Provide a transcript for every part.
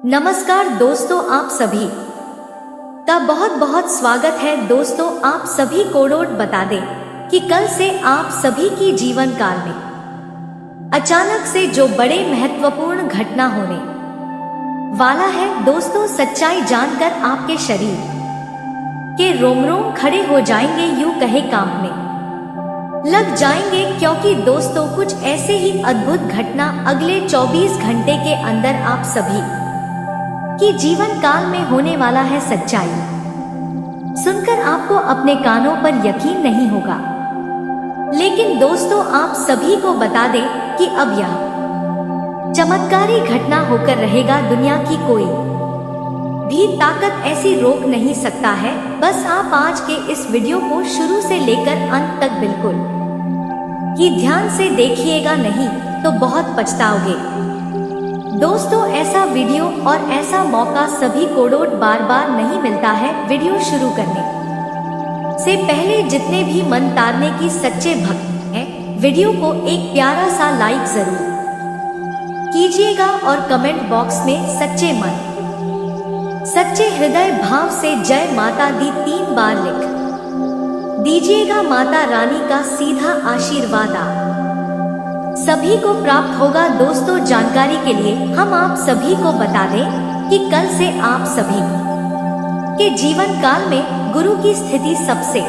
नमस्कार दोस्तों, आप सभी का बहुत बहुत स्वागत है। दोस्तों, आप सभी को नोट बता दें कि कल से आप सभी की जीवन काल में अचानक से जो बड़े महत्वपूर्ण घटना होने वाला है। दोस्तों, सच्चाई जानकर आपके शरीर के रोम रोम खड़े हो जाएंगे, यूं कहे कांपने लग जाएंगे, क्योंकि दोस्तों कुछ ऐसे ही अद्भुत घटना अगले 24 घंटे के अंदर आप सभी कि जीवन काल में होने वाला है। सच्चाई सुनकर आपको अपने कानों पर यकीन नहीं होगा, लेकिन दोस्तों आप सभी को बता दें कि अब यह चमत्कारी घटना होकर रहेगा। दुनिया की कोई भी ताकत ऐसी रोक नहीं सकता है। बस आप आज के इस वीडियो को शुरू से लेकर अंत तक बिल्कुल ही ध्यान से देखिएगा, नहीं तो बहुत पछताओगे। दोस्तों, ऐसा वीडियो और ऐसा मौका सभी को बार बार नहीं मिलता है। वीडियो शुरू करने से पहले जितने भी मन तारने की सच्चे भक्त हैं, वीडियो को एक प्यारा सा लाइक जरूर कीजिएगा और कमेंट बॉक्स में सच्चे मन सच्चे हृदय भाव से जय माता दी 3 बार लिख दीजिएगा। माता रानी का सीधा आशीर्वाद सभी को प्राप्त होगा। दोस्तों, जानकारी के लिए हम आप सभी को बता दें कि कल से आप सभी के जीवन काल में गुरु की स्थिति सबसे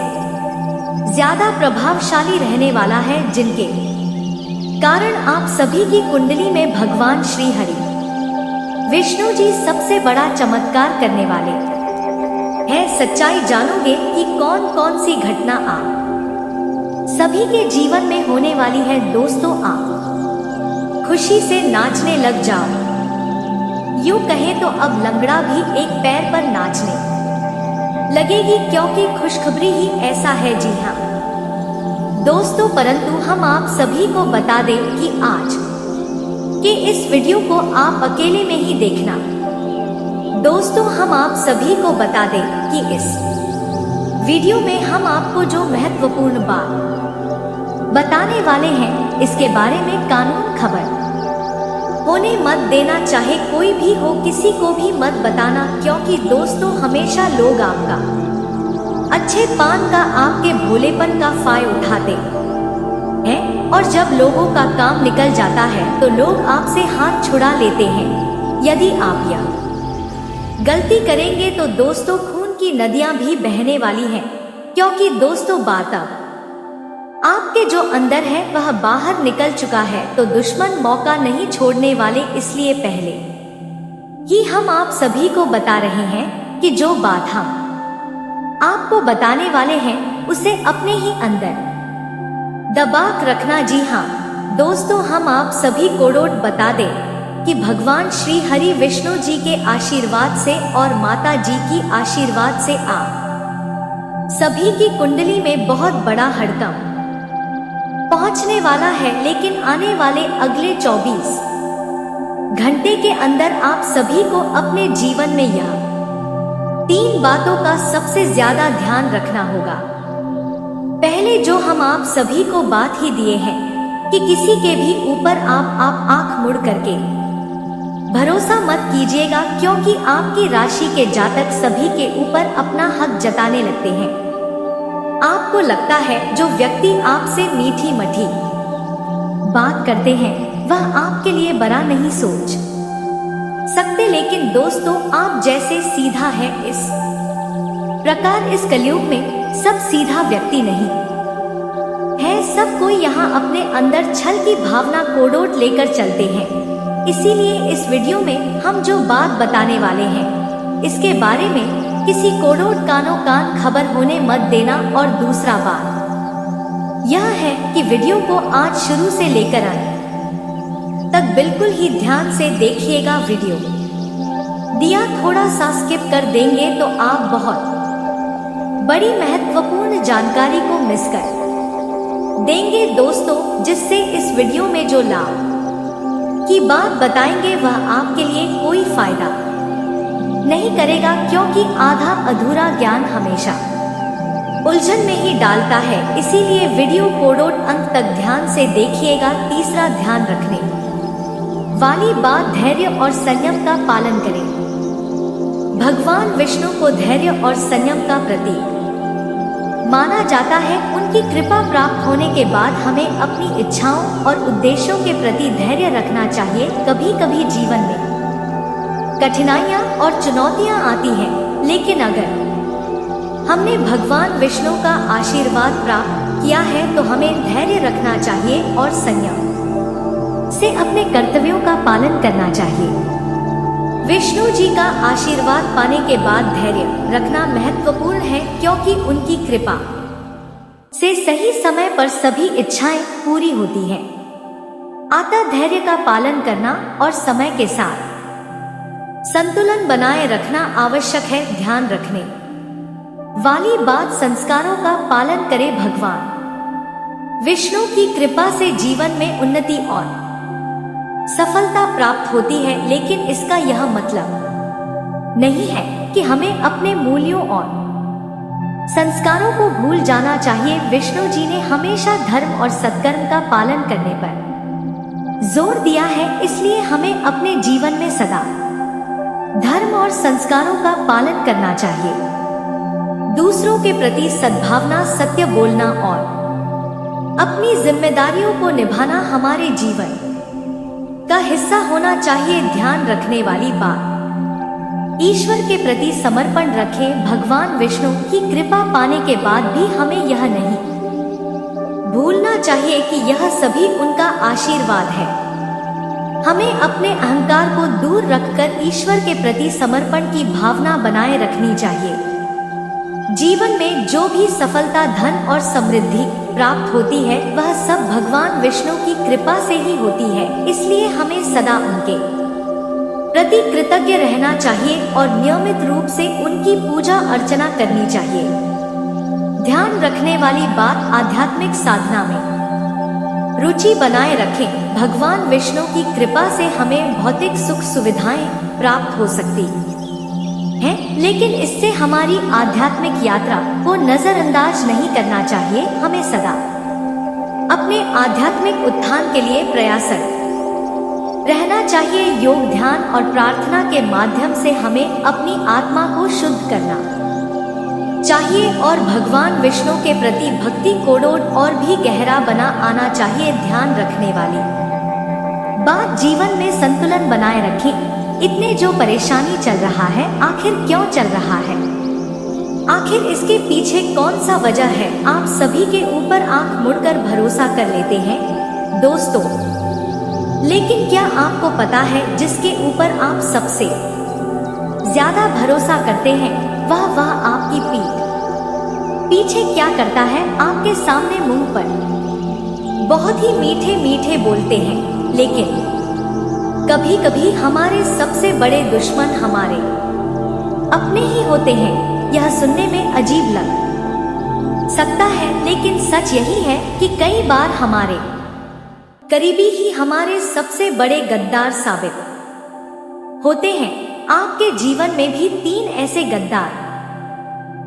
ज्यादा प्रभावशाली रहने वाला है, जिनके कारण आप सभी की कुंडली में भगवान श्री हरि विष्णु जी सबसे बड़ा चमत्कार करने वाले हैं। सच्चाई जानोगे कि कौन कौन सी घटना आप सभी के जीवन में होने वाली है। दोस्तों, आप खुशी से नाचने लग जाओ, यूं कहें तो अब लंगड़ा भी एक पैर पर नाचने लगेगी, क्योंकि खुशखबरी ही ऐसा है। जी हाँ दोस्तों, परंतु हम आप सभी को बता दें कि आज के इस वीडियो को आप अकेले में ही देखना। दोस्तों, हम आप सभी को बता दें कि इस वीडियो में हम आपको जो महत्वपूर्ण बात बताने वाले हैं, इसके बारे में कानून खबर होने मत देना। चाहे कोई भी हो, किसी को भी मत बताना, क्योंकि दोस्तों हमेशा लोग आपका अच्छे पान का, आपके भोलेपन का फायदा उठाते हैं, और जब लोगों का काम निकल जाता है तो लोग आपसे हाथ छुड़ा लेते हैं। यदि आप यह गलती करेंगे तो दोस्तों खून की नदियां भी बहने वाली हैं, क्योंकि दोस्तों बात अब आपके जो अंदर है वह बाहर निकल चुका है, तो दुश्मन मौका नहीं छोड़ने वाले। इसलिए पहले ही हम आप सभी को बता रहे हैं कि जो बात हम आपको बताने वाले हैं उसे अपने ही अंदर दबा रखना। जी हाँ दोस्तों, हम आप सभी को बता दें कि भगवान श्री हरि विष्णु जी के आशीर्वाद से और माता जी की आशीर्वाद से आप सभी की कुंडली में बहुत बड़ा हड़कंप पहुंचने वाला है। लेकिन आने वाले अगले 24 घंटे के अंदर आप सभी को अपने जीवन में यह 3 बातों का सबसे ज्यादा ध्यान रखना होगा। पहले जो हम आप सभी को बात ही दिए हैं कि किसी के भी ऊपर आप आंख मुड़ करके भरोसा मत कीजिएगा, क्योंकि आपकी राशि के जातक सभी के ऊपर अपना हक जताने लगते हैं। आपको लगता है जो व्यक्ति आपसे मीठी मठी बात करते हैं वह आपके लिए बड़ा नहीं सोच सकते, लेकिन दोस्तों आप जैसे सीधा है, इस प्रकार इस कलयुग में सब सीधा व्यक्ति नहीं है। सब कोई यहाँ अपने अंदर छल की भावना कोडोट लेकर चलते हैं। इसीलिए इस वीडियो में हम जो बात बताने वाले हैं, इसके बारे में किसी कोडोट कानो कान खबर होने मत देना। और दूसरा बात यह है कि वीडियो को आज शुरू से लेकर अंत तक बिल्कुल ही ध्यान से देखिएगा। वीडियो दिया थोड़ा सा स्किप कर देंगे तो आप बहुत बड़ी महत्वपूर्ण जानकारी को मिस कर देंगे दोस्तों, जिससे इस वीडियो में जो लाभ की बात बताएंगे वह आपके लिए कोई फायदा नहीं करेगा, क्योंकि आधा अधूरा ज्ञान हमेशा उलझन में ही डालता है। इसीलिए वीडियो को अंत तक ध्यान से देखिएगा। तीसरा ध्यान रखने वाली बात धैर्य और संयम का पालन करें। भगवान विष्णु को धैर्य और संयम का प्रतीक माना जाता है। उनकी कृपा प्राप्त होने के बाद हमें अपनी इच्छाओं और उद्देश्यों के प्रति धैर्य रखना चाहिए। कभी कभी जीवन में कठिनाइयाँ और चुनौतियाँ आती हैं, लेकिन अगर हमने भगवान विष्णु का आशीर्वाद प्राप्त किया है तो हमें धैर्य रखना चाहिए और संयम से अपने कर्तव्यों का पालन करना चाहिए। विष्णु जी का आशीर्वाद पाने के बाद धैर्य रखना महत्वपूर्ण है, क्योंकि उनकी कृपा से सही समय पर सभी इच्छाएं पूरी होती हैं। अतः धैर्य का पालन करना और समय के साथ संतुलन बनाए रखना आवश्यक है। ध्यान रखने वाली बात संस्कारों का पालन करें। भगवान विष्णु की कृपा से जीवन में उन्नति और सफलता प्राप्त होती है, लेकिन इसका यह मतलब नहीं है कि हमें अपने मूल्यों और संस्कारों को भूल जाना चाहिए। विष्णु जी ने हमेशा धर्म और सत्कर्म का पालन करने पर जोर दिया है, इसलिए हमें अपने जीवन में सदा धर्म और संस्कारों का पालन करना चाहिए। दूसरों के प्रति सद्भावना, सत्य बोलना और अपनी जिम्मेदारियों को निभाना हमारे जीवन का हिस्सा होना चाहिए। ध्यान रखने वाली बात ईश्वर के प्रति समर्पण रखें। भगवान विष्णु की कृपा पाने के बाद भी हमें यह नहीं भूलना चाहिए कि यह सभी उनका आशीर्वाद है। हमें अपने अहंकार को दूर रखकर ईश्वर के प्रति समर्पण की भावना बनाए रखनी चाहिए। जीवन में जो भी सफलता, धन और समृद्धि प्राप्त होती है वह सब भगवान विष्णु की कृपा से ही होती है, इसलिए हमें सदा उनके प्रति कृतज्ञ रहना चाहिए और नियमित रूप से उनकी पूजा अर्चना करनी चाहिए। ध्यान रखने वाली बात आध्यात्मिक साधना में रुचि बनाए रखें। भगवान विष्णु की कृपा से हमें भौतिक सुख सुविधाएं प्राप्त हो सकती हैं, लेकिन इससे हमारी आध्यात्मिक यात्रा को नजरअंदाज नहीं करना चाहिए। हमें सदा अपने आध्यात्मिक उत्थान के लिए प्रयासरत रहना चाहिए। योग, ध्यान और प्रार्थना के माध्यम से हमें अपनी आत्मा को शुद्ध करना चाहिए और भगवान विष्णु के प्रति भक्ति कोडोड और भी गहरा बना आना चाहिए। ध्यान रखने वाली बात जीवन में संतुलन बनाए रखें। इतने जो परेशानी चल रहा है, आखिर क्यों चल रहा है, आखिर इसके पीछे कौन सा वजह है, आप सभी के ऊपर आंख मुड़कर भरोसा कर लेते हैं दोस्तों। लेकिन क्या आपको पता है जिसके ऊपर आप सबसे ज्यादा भरोसा करते हैं वह आपकी पीछे क्या करता है? आपके सामने मुंह पर बहुत ही मीठे मीठे बोलते हैं, लेकिन कभी कभी हमारे सबसे बड़े दुश्मन हमारे अपने ही होते हैं। यह सुनने में अजीब लग सकता है, लेकिन सच यही है कि कई बार हमारे करीबी ही हमारे सबसे बड़े गद्दार साबित होते हैं। आपके जीवन में भी 3 ऐसे गद्दार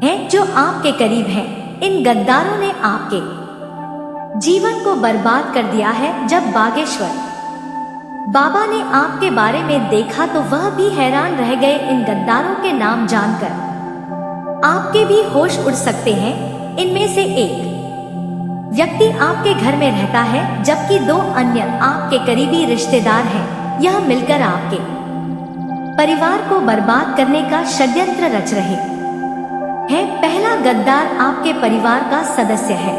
हैं जो आपके करीब हैं। इन गद्दारों ने आपके जीवन को बर्बाद कर दिया है। जब बागेश्वर बाबा ने आपके बारे में देखा तो वह भी हैरान रह गए। इन गद्दारों के नाम जानकर आपके भी होश उड़ सकते हैं। इनमें से एक व्यक्ति आपके घर में रहता है, जबकि 2 अन्य आपके करीबी रिश्तेदार हैं। यह मिलकर आपके परिवार को बर्बाद करने का षड्यंत्र रच रहे हैं। पहला गद्दार आपके परिवार का सदस्य है,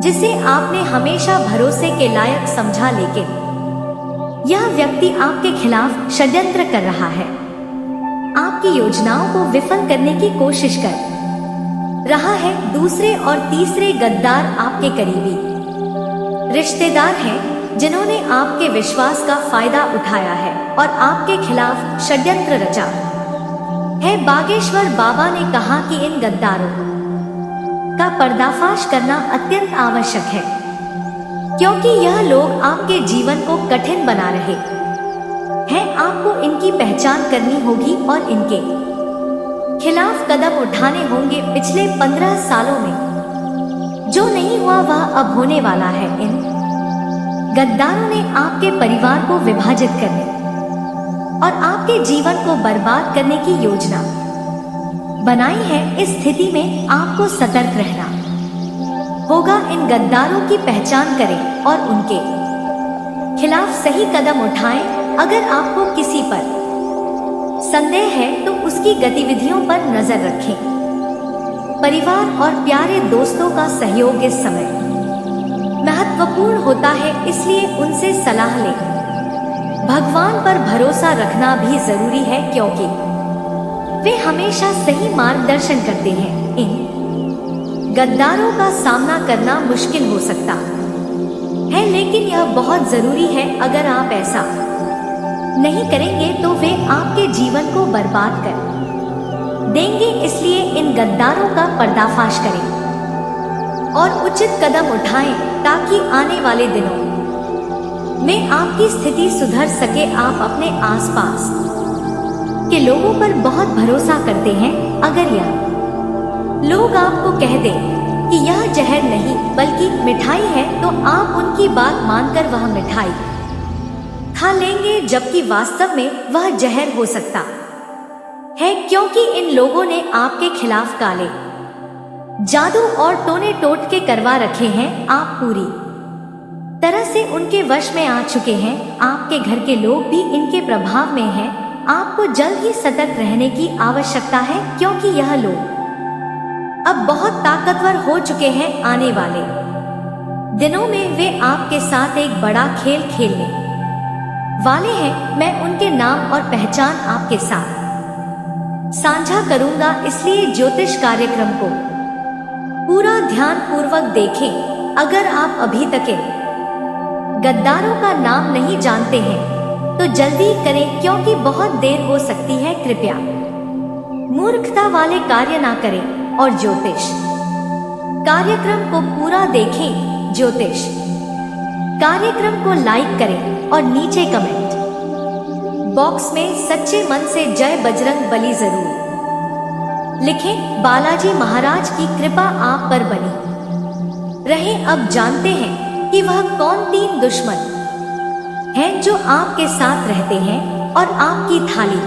जिसे आपने हमेशा भरोसे के लायक समझा, लेकिन यह व्यक्ति आपके खिलाफ षड्यंत्र कर रहा है। आपकी योजनाओं को विफल करने की कोशिश कर रहा है। दूसरे और तीसरे गद्दार आपके करीबी रिश्तेदार हैं, जिन्होंने आपके विश्वास का फायदा उठाया है और आपके खिलाफ षड्यंत्र रचा है। बागेश्वर बाबा ने कहा कि इन गद्दारों का पर्दाफाश करना अत्यंत आवश्यक है, क्योंकि यह लोग आपके जीवन को कठिन बना रहे हैं। आपको इनकी पहचान करनी होगी और इनके खिलाफ कदम उठाने होंगे। पिछले 15 सालों में जो नहीं हुआ वह अब होने वाला है। इन गद्दारों ने आपके परिवार को विभाजित करने और आपके जीवन को बर्बाद करने की योजना बनाई है। इस स्थिति में आपको सतर्क रहना होगा। इन गद्दारों की पहचान करें और उनके खिलाफ सही कदम उठाएं। अगर आपको किसी पर संदेह है तो उसकी गतिविधियों पर नजर रखें। परिवार और प्यारे दोस्तों का सहयोग इस समय महत्वपूर्ण होता है, इसलिए उनसे सलाह लें। भगवान पर भरोसा रखना भी जरूरी है क्योंकि वे हमेशा सही मार्गदर्शन करते हैं। इन गद्दारों का सामना करना मुश्किल हो सकता है, लेकिन यह बहुत जरूरी है। अगर आप ऐसा नहीं करेंगे तो वे आपके जीवन को बर्बाद कर देंगे। इसलिए इन गद्दारों का पर्दाफाश करें और उचित कदम उठाएं ताकि आने वाले दिनों में आपकी स्थिति सुधर सके। आप अपने आसपास के लोगों पर बहुत भरोसा करते हैं। अगर यह लोग आपको कह दें कि यह जहर नहीं बल्कि मिठाई है तो आप उनकी बात मानकर वह मिठाई खा लेंगे, जबकि वास्तव में वह जहर हो सकता है, क्योंकि इन लोगों ने आपके खिलाफ काले जादू और टोने टोटके करवा रखे हैं। आप पूरी तरह से उनके वश में आ चुके हैं। आपके घर के लोग भी इनके प्रभाव में हैं। आपको जल्द ही सतर्क रहने की आवश्यकता है क्योंकि यह लोग अब बहुत ताकतवर हो चुके हैं। आने वाले दिनों में वे आपके साथ एक बड़ा खेल खेलने वाले हैं। मैं उनके नाम और पहचान आपके साथ साझा करूंगा, इसलिए ज्योतिष कार्यक्रम को पूरा ध्यान पूर्वक देखें। अगर आप अभी तक गद्दारों का नाम नहीं जानते हैं तो जल्दी करें क्योंकि बहुत देर हो सकती है। कृपया मूर्खता वाले कार्य ना करें और ज्योतिष कार्यक्रम को पूरा देखें। ज्योतिष कार्यक्रम को लाइक करें और नीचे कमेंट बॉक्स में सच्चे मन से जय बजरंग बली जरूर लिखें। बालाजी महाराज की कृपा आप पर बनी रहे। अब जानते हैं कि वह कौन 3 दुश्मन हैं जो आपके साथ रहते हैं और आपकी थाली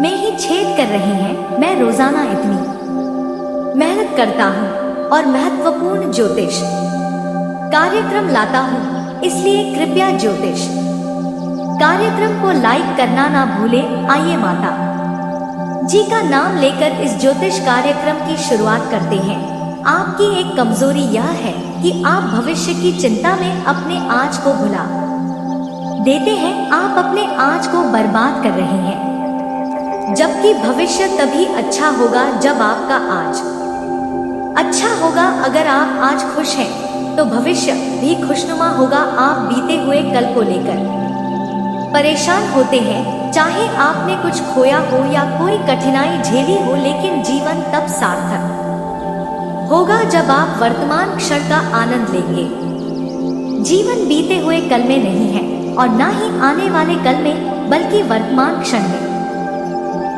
में ही छेद कर रहे हैं। मैं रोजाना इतनी मेहनत करता हूँ और महत्वपूर्ण ज्योतिष कार्यक्रम लाता हूँ, इसलिए कृपया ज्योतिष कार्यक्रम को लाइक करना ना भूलें। आइए माता जी का नाम लेकर इस ज्योतिष कार्यक्रम की शुरुआत करते हैं। आपकी एक कमजोरी यह है कि आप भविष्य की चिंता में अपने आज को भुला देते हैं। आप अपने आज को बर्बाद कर रहे हैं, जबकि भविष्य तभी अच्छा होगा जब आपका आज अच्छा होगा। अगर आप आज खुश हैं तो भविष्य भी खुशनुमा होगा। आप बीते हुए कल को लेकर परेशान होते हैं, चाहे आपने कुछ खोया हो या कोई कठिनाई झेली हो, लेकिन जीवन तब सार्थक होगा जब आप वर्तमान क्षण का आनंद लेंगे। जीवन बीते हुए कल में नहीं है और ना ही आने वाले कल में, बल्कि वर्तमान क्षण में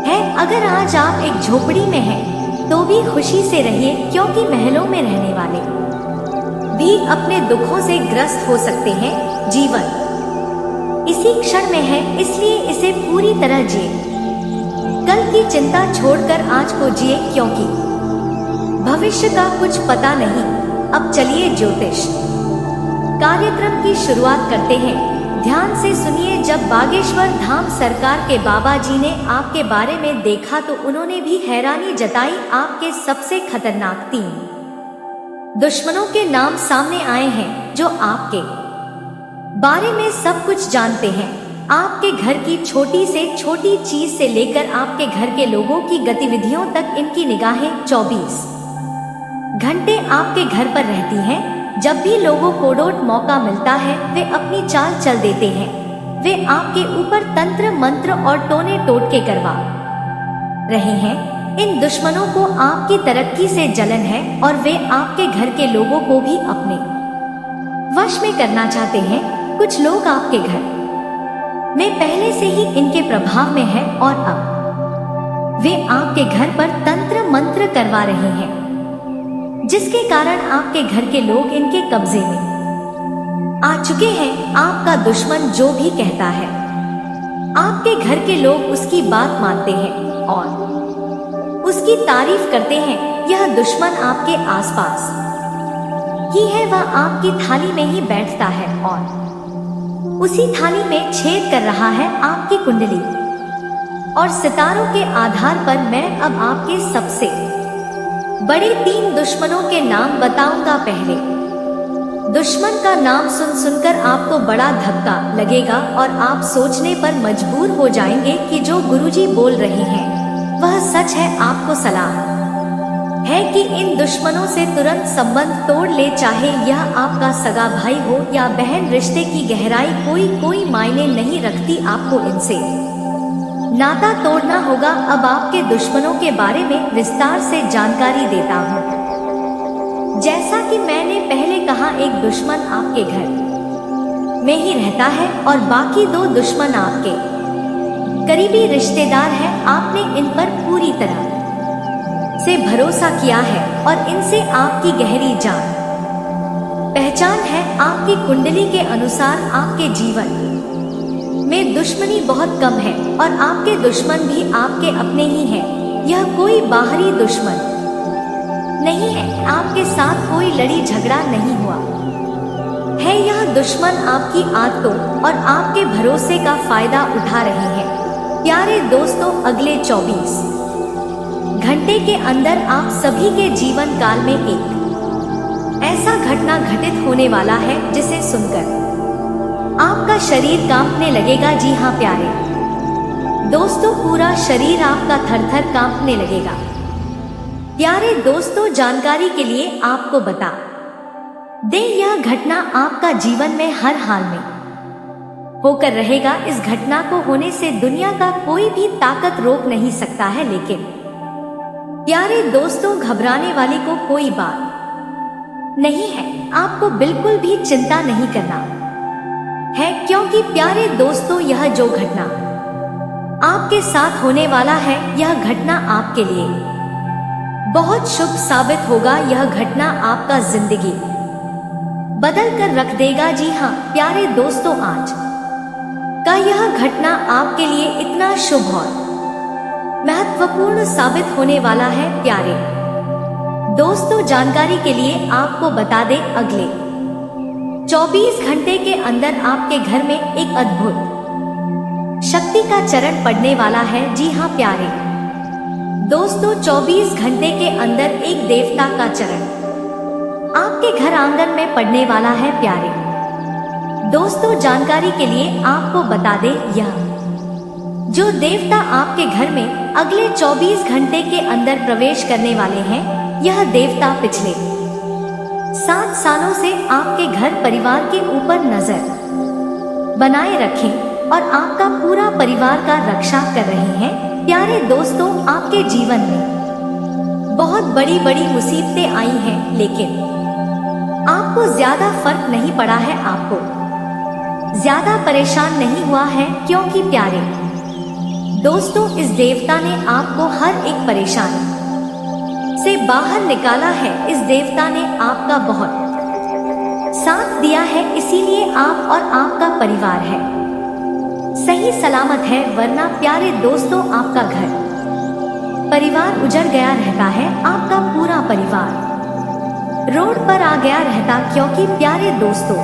है। अगर आज आप एक झोपड़ी में हैं तो भी खुशी से रहिए, क्योंकि महलों में रहने वाले भी अपने दुखों से ग्रस्त हो सकते हैं। जीवन इसी क्षण में है, इसलिए इसे पूरी तरह जिए। कल की चिंता छोड़कर आज को जिए, क्योंकि भविष्य का कुछ पता नहीं। अब चलिए ज्योतिष कार्यक्रम की शुरुआत करते हैं। ध्यान से सुनिए। जब बागेश्वर धाम सरकार के बाबा जी ने आपके बारे में देखा तो उन्होंने भी हैरानी जताई। आपके सबसे खतरनाक 3 दुश्मनों के नाम सामने आए हैं जो आपके बारे में सब कुछ जानते हैं। आपके घर की छोटी से छोटी चीज से लेकर आपके घर के लोगों की गतिविधियों तक इनकी निगाहें 24 घंटे आपके घर पर रहती हैं। जब भी लोगों को मौका मिलता है वे अपनी चाल चल देते हैं। वे आपके ऊपर तंत्र मंत्र और टोने टोटके करवा रहे हैं। इन दुश्मनों को आपकी तरक्की से जलन है और वे आपके घर के लोगों को भी अपने वश में करना चाहते हैं। कुछ लोग आपके घर में पहले से ही इनके प्रभाव में हैं और अब वे आपके घर पर तंत्र मंत्र करवा रहे हैं, जिसके कारण आपके घर के लोग इनके कब्जे में आ चुके हैं आपका दुश्मन जो भी कहता है। आपके घर के लोग उसकी बात मानते हैं और उसकी तारीफ करते हैं। यह दुश्मन आपके आसपास ही है, वह आपकी थाली में ही बैठता है और उसी थाली में छेद कर रहा है आपकी कुंडली और सितारों के आधार पर मैं अब आपके सबसे बड़े 3 दुश्मनों के नाम बताऊंगा। पहले दुश्मन का नाम सुनकर आपको बड़ा धक्का लगेगा और आप सोचने पर मजबूर हो जाएंगे कि जो गुरुजी बोल रहे हैं वह सच है। आपको सलाह है कि इन दुश्मनों से तुरंत संबंध तोड़ ले, चाहे यह आपका सगा भाई हो या बहन। रिश्ते की गहराई कोई मायने नहीं रखती, आपको इनसे नाता तोड़ना होगा। अब आपके दुश्मनों के बारे में विस्तार से जानकारी देता हूँ। जैसा कि मैंने पहले कहा, एक दुश्मन आपके घर में ही रहता है और बाकी 2 दुश्मन आपके करीबी रिश्तेदार हैं। आपने इन पर पूरी तरह से भरोसा किया है और इनसे आपकी गहरी जान पहचान है। आपकी कुंडली के अनुसार आपके जीवन में दुश्मनी बहुत कम है और आपके दुश्मन भी आपके अपने ही हैं। यह कोई बाहरी दुश्मन नहीं है, आपके साथ कोई लड़ी झगड़ा नहीं हुआ है। यह दुश्मन आपकी आदतों और आपके भरोसे का फायदा उठा रहे हैं। प्यारे दोस्तों, अगले 24 घंटे के अंदर आप सभी के जीवन काल में एक ऐसा घटना घटित होने वाला है जिसे सुनकर आपका शरीर कांपने लगेगा। जी हाँ प्यारे दोस्तों, पूरा शरीर आपका थर-थर कांपने लगेगा। प्यारे दोस्तों, जानकारी के लिए आपको बता दें, यह घटना आपका जीवन में हर हाल में होकर रहेगा। इस घटना को होने से दुनिया का कोई भी ताकत रोक नहीं सकता है। लेकिन प्यारे दोस्तों, घबराने वाली को कोई बात नहीं है। आपको बिल्कुल भी चिंता नहीं करना है, क्योंकि प्यारे दोस्तों, यह जो घटना आपके साथ होने वाला है, यह घटना आपके लिए बहुत शुभ साबित होगा। यह घटना आपका जिंदगी बदल कर रख देगा। जी हाँ प्यारे दोस्तों, आज का यह घटना आपके लिए इतना शुभ और महत्वपूर्ण साबित होने वाला है। प्यारे दोस्तों, जानकारी के लिए आपको बता दें, अगले 24 घंटे के अंदर आपके घर में एक अद्भुत शक्ति का चरण पड़ने वाला है। जी हाँ प्यारे दोस्तों, 24 घंटे के अंदर एक देवता का चरण आपके घर आंगन में पड़ने वाला है। प्यारे दोस्तों, जानकारी के लिए आपको बता दें, यह जो देवता आपके घर में अगले 24 घंटे के अंदर प्रवेश करने वाले हैं, यह देवता पिछले 7 सालों से आपके घर परिवार के ऊपर नजर बनाए रखें और आपका पूरा परिवार का रक्षा कर रहे हैं। प्यारे दोस्तों, आपके जीवन में बहुत बड़ी बड़ी मुसीबतें आई हैं, लेकिन आपको ज्यादा फर्क नहीं पड़ा है। आपको ज्यादा परेशान नहीं हुआ है, क्योंकि प्यारे दोस्तों, इस देवता ने आपको हर एक परेशानी से बाहर निकाला है। इस देवता ने आपका बहुत साथ दिया है, इसीलिए आप और आपका परिवार है सही सलामत है। वरना प्यारे दोस्तों, आपका घर परिवार उजड़ गया रहता है, आपका पूरा परिवार रोड पर आ गया रहता, क्योंकि प्यारे दोस्तों,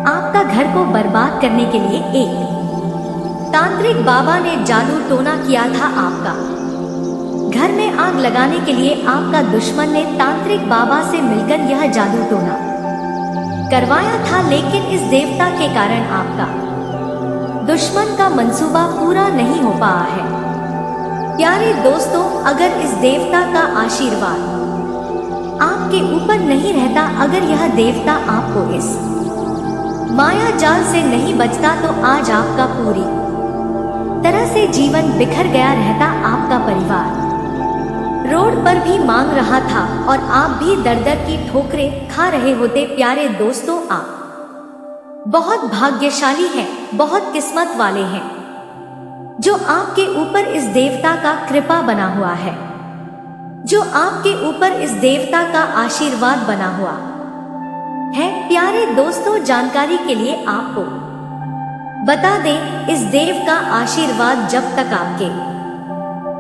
आपका घर को बर्बाद करने के लिए एक तांत्रिक बाबा ने जादू टोना किया था। आपका घर में आग लगाने के लिए आपका दुश्मन ने तांत्रिक बाबा से मिलकर यह जादू टोना करवाया था, लेकिन इस देवता के कारण आपका दुश्मन का मंसूबा पूरा नहीं हो पाया है। प्यारे दोस्तों, अगर इस देवता का आशीर्वाद आपके ऊपर नहीं रहता, अगर यह देवता आपको इस माया जाल से नहीं बचता, तो आज आपका पूरी तरह से जीवन बिखर गया रहता। आपका परिवार रोड पर भी मांग रहा था और आप भी दर दर की ठोकरें खा रहे होते। प्यारे दोस्तों, आप बहुत भाग्यशाली हैं, बहुत किस्मत वाले हैं, जो आपके ऊपर इस देवता का कृपा बना हुआ है, जो आपके ऊपर इस देवता का आशीर्वाद बना हुआ है। प्यारे दोस्तों, जानकारी के लिए आपको बता दें, इस देव का आशीर्वाद जब तक आपके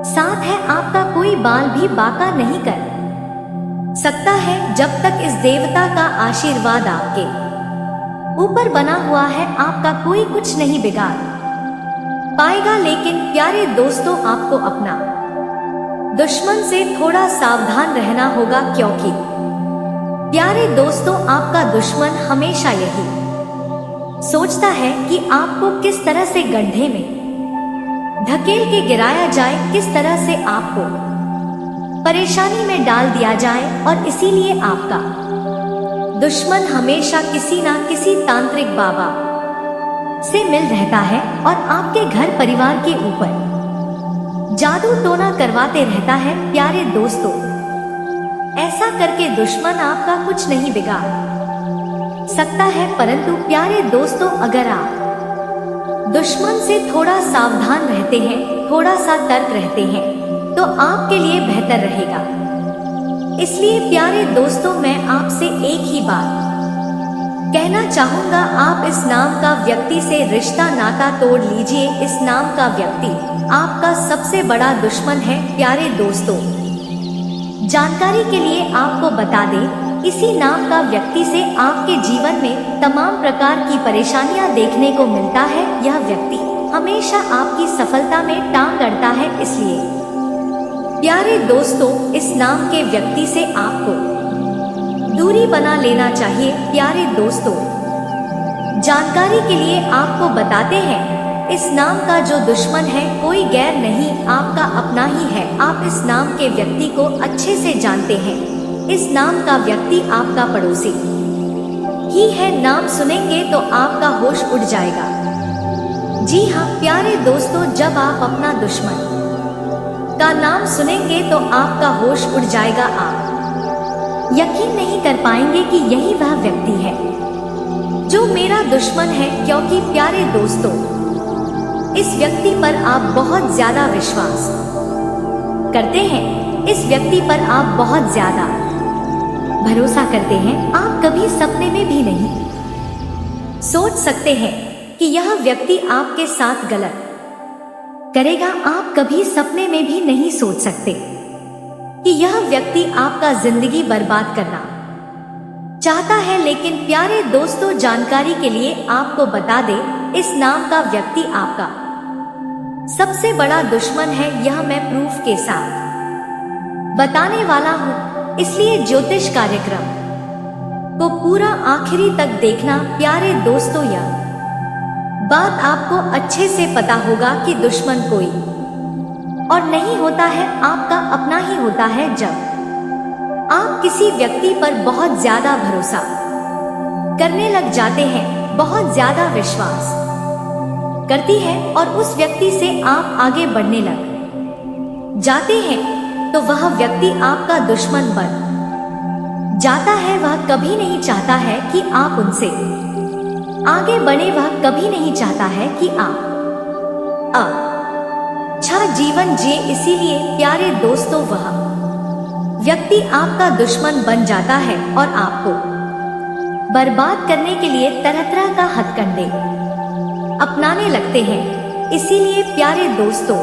साथ है आपका कोई बाल भी बांका नहीं कर सकता है। जब तक इस देवता का आशीर्वाद आपके ऊपर बना हुआ है आपका कोई कुछ नहीं बिगाड़ पाएगा। लेकिन प्यारे दोस्तों, आपको अपना दुश्मन से थोड़ा सावधान रहना होगा, क्योंकि प्यारे दोस्तों, आपका दुश्मन हमेशा यही सोचता है कि आपको किस तरह से गड्ढे में धकेल के गिराया जाए, किस तरह से आपको परेशानी में डाल दिया जाए। और इसीलिए आपका दुश्मन हमेशा किसी ना किसी तांत्रिक बाबा से मिल रहता है और आपके घर परिवार के ऊपर जादू टोना करवाते रहता है। प्यारे दोस्तों, ऐसा करके दुश्मन आपका कुछ नहीं बिगाड़ सकता है। परंतु प्यारे दोस्तों, अगर आप दुश्मन से थोड़ा सावधान रहते हैं, थोड़ा सा तर्क रहते हैं, तो आपके लिए बेहतर रहेगा। इसलिए प्यारे दोस्तों, मैं आपसे एक ही बात कहना चाहूंगा, आप इस नाम का व्यक्ति से रिश्ता नाता तोड़ लीजिए। इस नाम का व्यक्ति आपका सबसे बड़ा दुश्मन है। प्यारे दोस्तों, जानकारी के लिए आपको बता दें, इसी नाम का व्यक्ति से आपके जीवन में तमाम प्रकार की परेशानियां देखने को मिलता है। यह व्यक्ति हमेशा आपकी सफलता में टांग अड़ता है। इसलिए प्यारे दोस्तों, इस नाम के व्यक्ति से आपको दूरी बना लेना चाहिए। प्यारे दोस्तों, जानकारी के लिए आपको बताते हैं, इस नाम का जो दुश्मन है कोई गैर नहीं, आपका अपना ही है। आप इस नाम के व्यक्ति को अच्छे से जानते हैं। इस नाम का व्यक्ति आपका पड़ोसी ही है। नाम सुनेंगे तो आपका होश उड़ जाएगा। जी हाँ प्यारे दोस्तों, जब आप अपना दुश्मन का नाम सुनेंगे तो आपका होश उड़ जाएगा। आप यकीन नहीं कर पाएंगे कि यही वह व्यक्ति है जो मेरा दुश्मन है। क्योंकि प्यारे दोस्तों, इस व्यक्ति पर आप बहुत ज्यादा विश्वास करते हैं, इस व्यक्ति पर आप बहुत ज्यादा भरोसा करते हैं। आप कभी सपने में भी नहीं सोच सकते हैं कि यह व्यक्ति आपके साथ गलत करेगा। आप कभी सपने में भी नहीं सोच सकते कि यह व्यक्ति आपका जिंदगी बर्बाद करना चाहता है। लेकिन प्यारे दोस्तों, जानकारी के लिए आपको बता दें, इस नाम का व्यक्ति आपका सबसे बड़ा दुश्मन है। यह मैं प्रूफ के साथ बताने वाला हूँ। इसलिए ज्योतिष कार्यक्रम को पूरा आखिरी तक देखना। प्यारे दोस्तों, यह बात आपको अच्छे से पता होगा कि दुश्मन कोई और नहीं होता है, आपका अपना ही होता है। जब आप किसी व्यक्ति पर बहुत ज्यादा भरोसा करने लग जाते हैं, बहुत ज्यादा विश्वास करती है और उस व्यक्ति से आप आगे बढ़ने लग जाते हैं, तो वह व्यक्ति आपका दुश्मन बन जाता है। वह कभी नहीं चाहता है कि आप उनसे आगे बढ़े, वह कभी नहीं चाहता है कि आप अच्छा जीवन जिए। इसीलिए प्यारे दोस्तों, वह व्यक्ति आपका दुश्मन बन जाता है और आपको बर्बाद करने के लिए तरह तरह का हथकंडे अपनाने लगते हैं। इसीलिए प्यारे दोस्तों,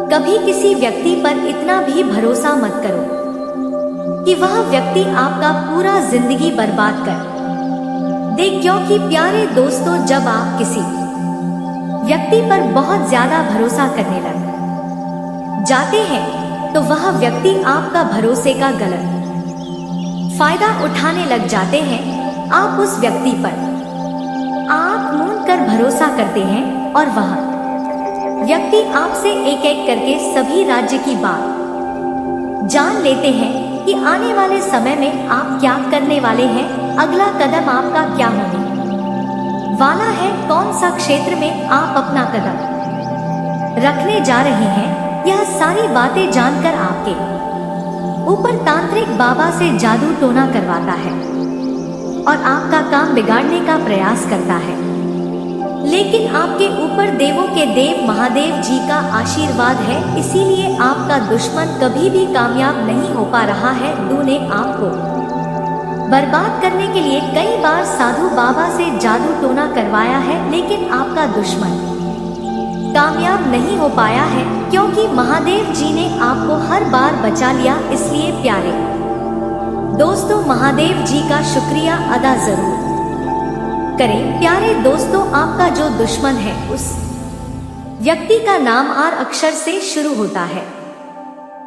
कभी किसी व्यक्ति पर इतना भी भरोसा मत करो कि वह व्यक्ति आपका पूरा जिंदगी बर्बाद कर दे। क्योंकि प्यारे दोस्तों, जब आप किसी व्यक्ति पर बहुत ज्यादा भरोसा करने लग जाते हैं, तो वह व्यक्ति आपका भरोसे का गलत फायदा उठाने लग जाते हैं। आप उस व्यक्ति पर आंख मूंद कर भरोसा करते हैं और वह व्यक्ति आपसे एक एक करके सभी राज्य की बात जान लेते हैं कि आने वाले समय में आप क्या करने वाले हैं, अगला कदम आपका क्या होने वाला है, कौन सा क्षेत्र में आप अपना कदम रखने जा रहे हैं। यह सारी बातें जानकर आपके ऊपर तांत्रिक बाबा से जादू टोना करवाता है और आपका काम बिगाड़ने का प्रयास करता है। लेकिन आपके ऊपर देवों के देव महादेव जी का आशीर्वाद है। इसीलिए आपका दुश्मन कभी भी कामयाब नहीं हो पा रहा है। ने आपको बर्बाद करने के लिए कई बार साधु बाबा से जादू टोना करवाया है, लेकिन आपका दुश्मन कामयाब नहीं हो पाया है, क्योंकि महादेव जी ने आपको हर बार बचा लिया। इसलिए प्यारे दोस्तों, महादेव जी का शुक्रिया अदा जरूर करें। प्यारे दोस्तों, आपका जो दुश्मन है उस व्यक्ति का नाम आर अक्षर से शुरू होता है।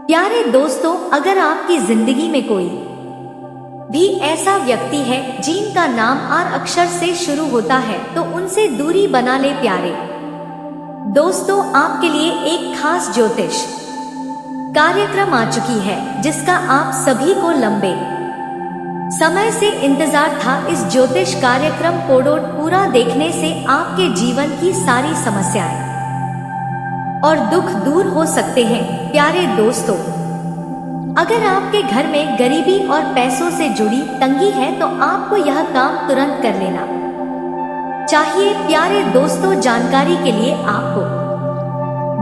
प्यारे दोस्तों, अगर आपकी जिंदगी में कोई भी ऐसा व्यक्ति है जिनका नाम आर अक्षर से शुरू होता है तो उनसे दूरी बना ले। प्यारे दोस्तों, आपके लिए एक खास ज्योतिष कार्यक्रम आ चुकी है, जिसका आप सभी को लंबे समय से इंतजार था। इस ज्योतिष कार्यक्रम कोडोट पूरा देखने से आपके जीवन की सारी समस्याएं और दुख दूर हो सकते हैं। प्यारे दोस्तों, अगर आपके घर में गरीबी और पैसों से जुड़ी तंगी है तो आपको यह काम तुरंत कर लेना चाहिए। प्यारे दोस्तों, जानकारी के लिए आपको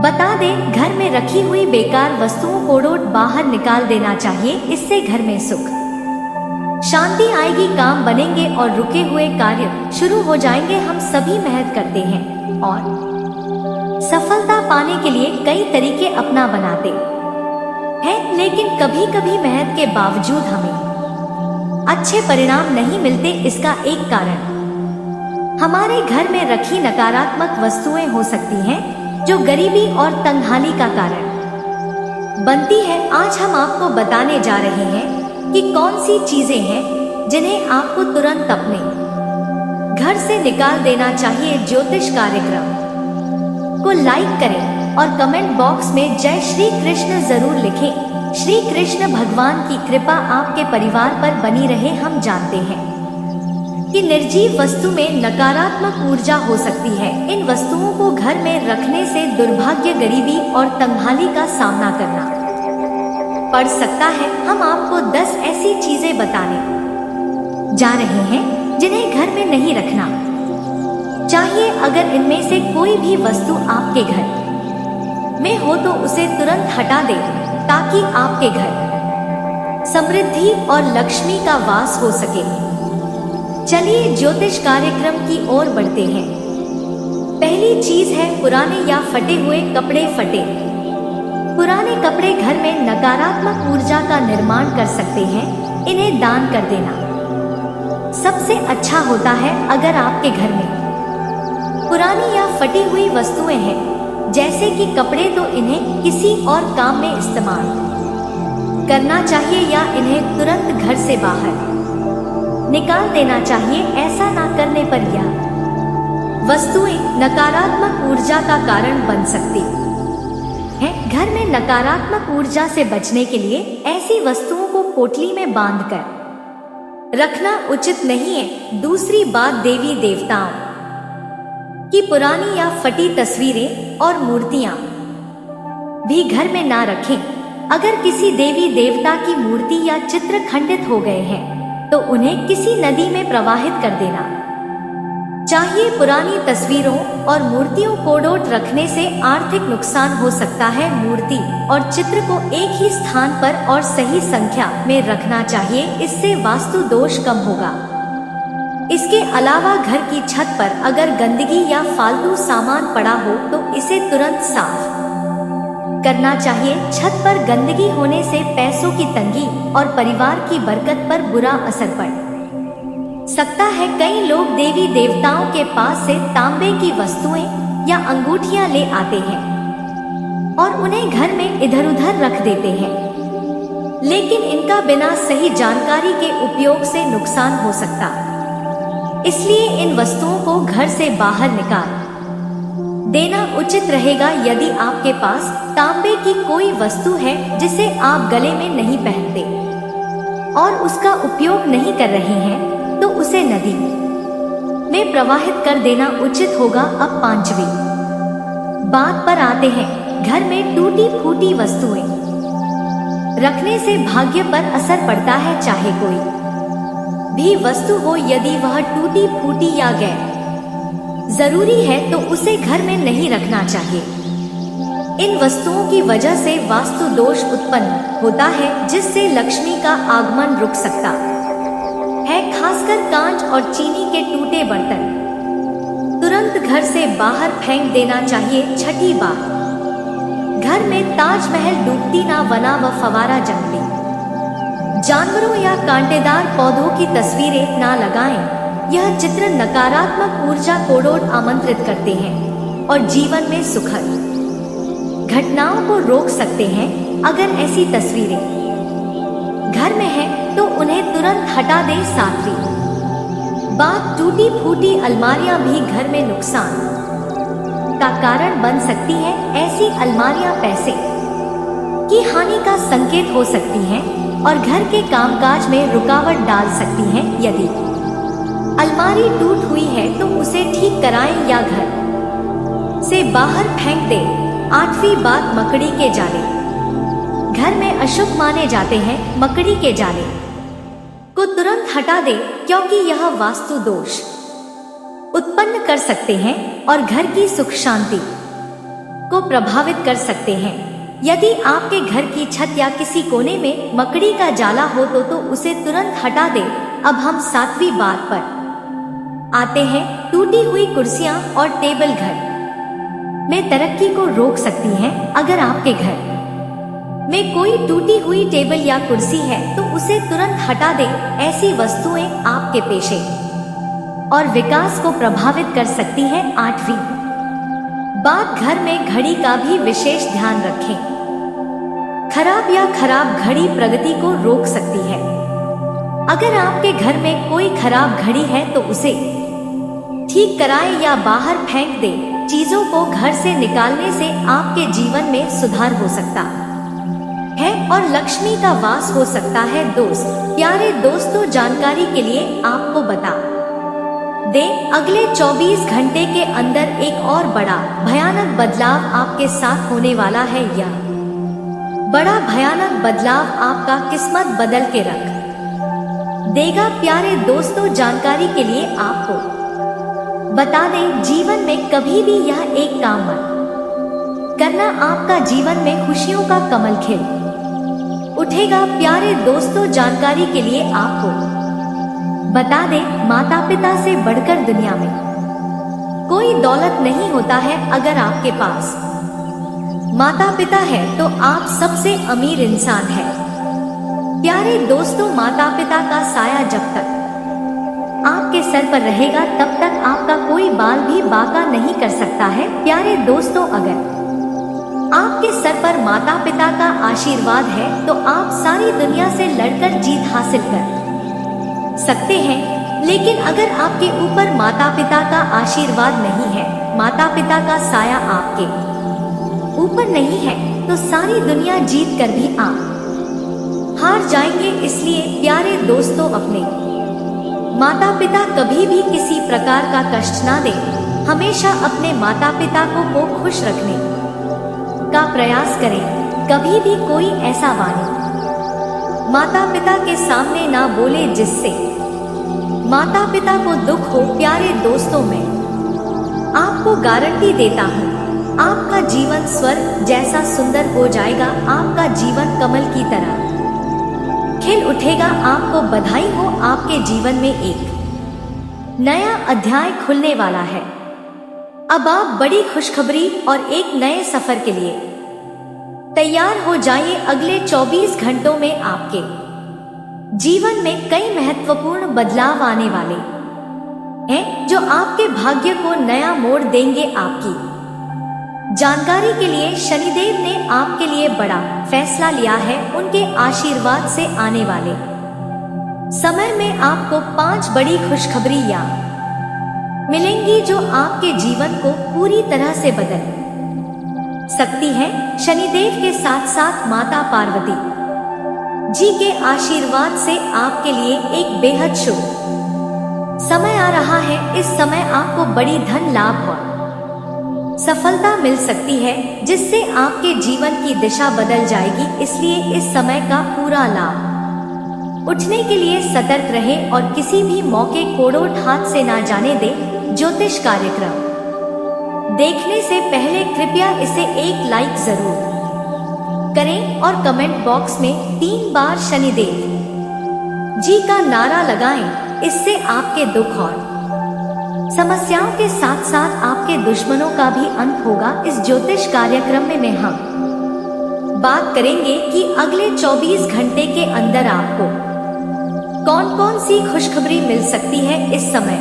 बता दें, घर में रखी हुई बेकार वस्तुओं को कोडोट बाहर निकाल देना चाहिए। इससे घर में सुख शांति आएगी, काम बनेंगे और रुके हुए कार्य शुरू हो जाएंगे। हम सभी मेहनत करते हैं और सफलता पाने के लिए कई तरीके अपना बनाते हैं, लेकिन कभी कभी मेहनत के बावजूद हमें अच्छे परिणाम नहीं मिलते। इसका एक कारण हमारे घर में रखी नकारात्मक वस्तुएं हो सकती हैं, जो गरीबी और तंगहाली का कारण बनती है। आज हम आपको बताने जा रहे हैं कि कौन सी चीजें हैं जिन्हें आपको तुरंत अपने घर से निकाल देना चाहिए। ज्योतिष कार्यक्रम को लाइक करें और कमेंट बॉक्स में जय श्री कृष्ण जरूर लिखें। श्री कृष्ण भगवान की कृपा आपके परिवार पर बनी रहे। हम जानते हैं कि निर्जीव वस्तु में नकारात्मक ऊर्जा हो सकती है। इन वस्तुओं को घर में रखने से दुर्भाग्य, गरीबी और तंगहाली का सामना करना पड़ सकता है। हम आपको 10 ऐसी चीजें बताने जा रहे हैं जिन्हें घर में नहीं रखना चाहिए। अगर इनमें से कोई भी वस्तु आपके घर में हो तो उसे तुरंत हटा दें, ताकि आपके घर समृद्धि और लक्ष्मी का वास हो सके। चलिए ज्योतिष कार्यक्रम की ओर बढ़ते हैं। पहली चीज है पुराने या फटे हुए कपड़े। फटे पुराने कपड़े घर में नकारात्मक ऊर्जा का निर्माण कर सकते हैं। इन्हें दान कर देना सबसे अच्छा होता है। अगर आपके घर में पुरानी या फटी हुई वस्तुएं हैं, जैसे कि कपड़े, तो इन्हें किसी और काम में इस्तेमाल करना चाहिए या इन्हें तुरंत घर से बाहर निकाल देना चाहिए। ऐसा ना करने पर यह वस्तुएं नकारात्मक ऊर्जा का कारण बन सकती हैं। घर में नकारात्मक ऊर्जा से बचने के लिए ऐसी वस्तुओं को पोटली में बांधकर रखना उचित नहीं है। दूसरी बात, देवी देवताओं की पुरानी या फटी तस्वीरें और मूर्तियां भी घर में ना रखें। अगर किसी देवी देवता की मूर्ति या चित्र खंडित हो गए हैं तो उन्हें किसी नदी में प्रवाहित कर देना चाहिए। पुरानी तस्वीरों और मूर्तियों को कोडोट रखने से आर्थिक नुकसान हो सकता है। मूर्ति और चित्र को एक ही स्थान पर और सही संख्या में रखना चाहिए। इससे वास्तु दोष कम होगा। इसके अलावा घर की छत पर अगर गंदगी या फालतू सामान पड़ा हो तो इसे तुरंत साफ करना चाहिए। छत पर गंदगी होने से पैसों की तंगी और परिवार की बरकत पर बुरा असर पड़ सकता है। कई लोग देवी देवताओं के पास से तांबे की वस्तुएं या अंगूठियां ले आते हैं और उन्हें घर में इधर उधर रख देते हैं, लेकिन इनका बिना सही जानकारी के उपयोग से नुकसान हो सकता। इसलिए इन वस्तुओं को घर से बाहर निकाल देना उचित रहेगा। यदि आपके पास तांबे की कोई वस्तु है जिसे आप गले में नहीं पहनते और उसका उपयोग नहीं कर रहे हैं तो उसे नदी में प्रवाहित कर देना उचित होगा। अब पांचवी बात पर आते हैं। घर में टूटी फूटी वस्तुएं रखने से भाग्य पर असर पड़ता है। चाहे कोई भी वस्तु हो, यदि वह टूटी फूटी या गैर जरूरी है तो उसे घर में नहीं रखना चाहिए। इन वस्तुओं की वजह से वास्तु दोष उत्पन्न होता है, जिससे लक्ष्मी का आगमन रुक सकता खासकर कांच और चीनी के टूटे बर्तन तुरंत घर से बाहर फेंक देना चाहिए। छठी बात, घर में ताजमहल डूबती ना बना व फवारा जंगली जानवरों या कांटेदार पौधों की तस्वीरें ना लगाएं। यह चित्र नकारात्मक ऊर्जा कोड़ोड़ आमंत्रित करते हैं और जीवन में सुखद घटनाओं को रोक सकते हैं। अगर ऐसी तस्वीरें घर में है तो उन्हें तुरंत हटा दें। सातवीं बात, टूटी फूटी अलमारियां भी घर में नुकसान का कारण बन सकती हैं। ऐसी अलमारियां पैसे की हानि का संकेत हो सकती हैं और घर के कामकाज में रुकावट डाल सकती हैं। यदि अलमारी टूट हुई है तो उसे ठीक कराएं या घर से बाहर फेंक दें। आठवीं बात, मकड़ी के जाले घर में अशुभ माने जाते हैं। मकड़ी के जाले को तुरंत हटा दें क्योंकि यह वास्तु दोष उत्पन्न कर सकते हैं और घर की सुख शांति को प्रभावित कर सकते हैं। यदि आपके घर की छत या किसी कोने में मकड़ी का जाला हो तो उसे तुरंत हटा दें। अब हम सातवीं बात पर आते हैं। टूटी हुई कुर्सियां और टेबल घर में तरक्की को रोक सकती हैं। अगर आपके घर में कोई टूटी हुई टेबल या कुर्सी है तो उसे तुरंत हटा दें। ऐसी वस्तुएं आपके पेशे और विकास को प्रभावित कर सकती हैं। आठवीं बात, घर में घड़ी का भी विशेष ध्यान रखें। खराब घड़ी प्रगति को रोक सकती है। अगर आपके घर में कोई खराब घड़ी है तो उसे ठीक कराएं या बाहर फेंक दें। चीजों को घर से निकालने से आपके जीवन में सुधार हो सकता है और लक्ष्मी का वास हो सकता है। प्यारे दोस्तों, जानकारी के लिए आपको बता दें, अगले 24 घंटे के अंदर एक और बड़ा भयानक बदलाव आपके साथ होने वाला है। यह बड़ा भयानक बदलाव आपका किस्मत बदल के रख देगा। प्यारे दोस्तों, जानकारी के लिए आपको बता दें, जीवन में कभी भी यह एक काम मत करना। आपका जीवन में खुशियों का कमल खिल उठेगा। प्यारे दोस्तों, जानकारी के लिए आपको बता दें, माता पिता से बढ़कर दुनिया में कोई दौलत नहीं होता है। अगर आपके पास माता पिता है तो आप सबसे अमीर इंसान हैं। प्यारे दोस्तों, माता पिता का साया जब तक आपके सर पर रहेगा तब तक आपका कोई बाल भी बांका नहीं कर सकता है। प्यारे दोस्तों, अगर आपके सर पर माता पिता का आशीर्वाद है तो आप सारी दुनिया से लड़कर जीत हासिल कर सकते हैं। लेकिन अगर आपके ऊपर माता पिता का आशीर्वाद नहीं है, माता पिता का साया आपके ऊपर नहीं है, तो सारी दुनिया जीत कर भी आप हार जाएंगे। इसलिए प्यारे दोस्तों, अपने माता पिता कभी भी किसी प्रकार का कष्ट ना दें। हमेशा अपने माता पिता को खुश रखने का प्रयास करें। कभी भी कोई ऐसा वाणी माता पिता के सामने ना बोले जिससे माता पिता को दुख हो। प्यारे दोस्तों, मैं आपको गारंटी देता हूँ, आपका जीवन स्वर्ग जैसा सुंदर हो जाएगा। आपका जीवन कमल की तरह खिल उठेगा। आपको बधाई हो, आपके जीवन में एक नया अध्याय खुलने वाला है। अब आप बड़ी खुशखबरी और एक नए सफर के लिए तैयार हो जाइए। अगले 24 घंटों में आपके जीवन में कई महत्वपूर्ण बदलाव आने वाले हैं जो आपके भाग्य को नया मोड़ देंगे। आपकी जानकारी के लिए, शनिदेव ने आपके लिए बड़ा फैसला लिया है। उनके आशीर्वाद से आने वाले समय में आपको 5 बड़ी खुशखबरियां मिलेंगी जो आपके जीवन को पूरी तरह से बदल सकती हैं। शनिदेव के साथ साथ माता पार्वती जी के आशीर्वाद से आपके लिए एक बेहद शुभ समय आ रहा है। इस समय आपको बड़ी धन लाभ और सफलता मिल सकती है जिससे आपके जीवन की दिशा बदल जाएगी। इसलिए इस समय का पूरा लाभ उठने के लिए सतर्क रहें और किसी भी मौके कोड़ोड़ हाथ से ना जाने दें। ज्योतिष कार्यक्रम देखने से पहले कृपया इसे एक लाइक जरूर करें और कमेंट बॉक्स में 3 बार शनिदेव जी का नारा लगाएं। इससे आपके दुख और समस्याओं के साथ साथ आपके दुश्मनों का भी अंत होगा। इस ज्योतिष कार्यक्रम में हम बात करेंगे कि अगले 24 घंटे के अंदर आपको कौन कौन सी खुशखबरी मिल सकती है। इस समय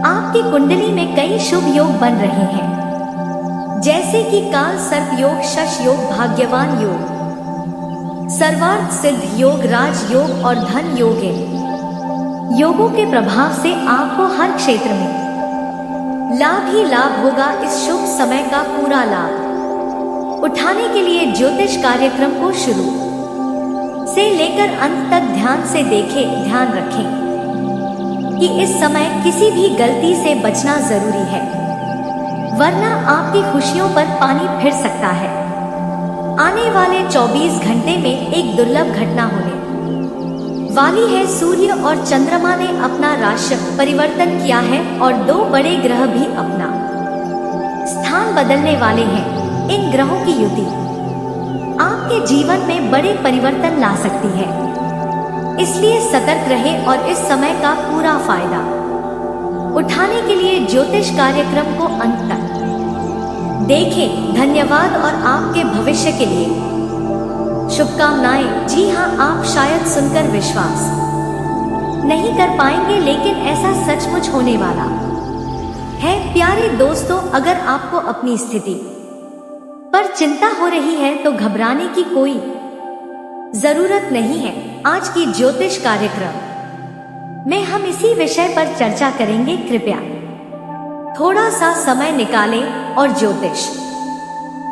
आपकी कुंडली में कई शुभ योग बन रहे हैं, जैसे कि काल सर्प योग, शश योग, भाग्यवान योग, सर्वार्थ सिद्ध योग, राज योग और धन योग है। योगों के प्रभाव से आपको हर क्षेत्र में लाभ ही लाभ होगा। इस शुभ समय का पूरा लाभ उठाने के लिए ज्योतिष कार्यक्रम को शुरू से लेकर अंत तक ध्यान से देखें। ध्यान रखें कि इस समय किसी भी गलती से बचना जरूरी है, वरना आपकी खुशियों पर पानी फिर सकता है। आने वाले 24 घंटे में एक दुर्लभ घटना होने वाली है। सूर्य और चंद्रमा ने अपना राशि परिवर्तन किया है और 2 बड़े ग्रह भी अपना स्थान बदलने वाले हैं। इन ग्रहों की युति आपके जीवन में बड़े परिवर्तन ला सकती है, इसलिए सतर्क रहें और इस समय का पूरा फायदा उठाने के लिए ज्योतिष कार्यक्रम को अंत तक देखें। धन्यवाद और आपके भविष्य के लिए शुभकामनाएं। जी हाँ, आप शायद सुनकर विश्वास नहीं कर पाएंगे, लेकिन ऐसा सचमुच होने वाला है। प्यारे दोस्तों, अगर आपको अपनी स्थिति पर चिंता हो रही है तो घबराने की कोई जरूरत नहीं है। आज की ज्योतिष कार्यक्रम में हम इसी विषय पर चर्चा करेंगे। कृपया थोड़ा सा समय निकालें और ज्योतिष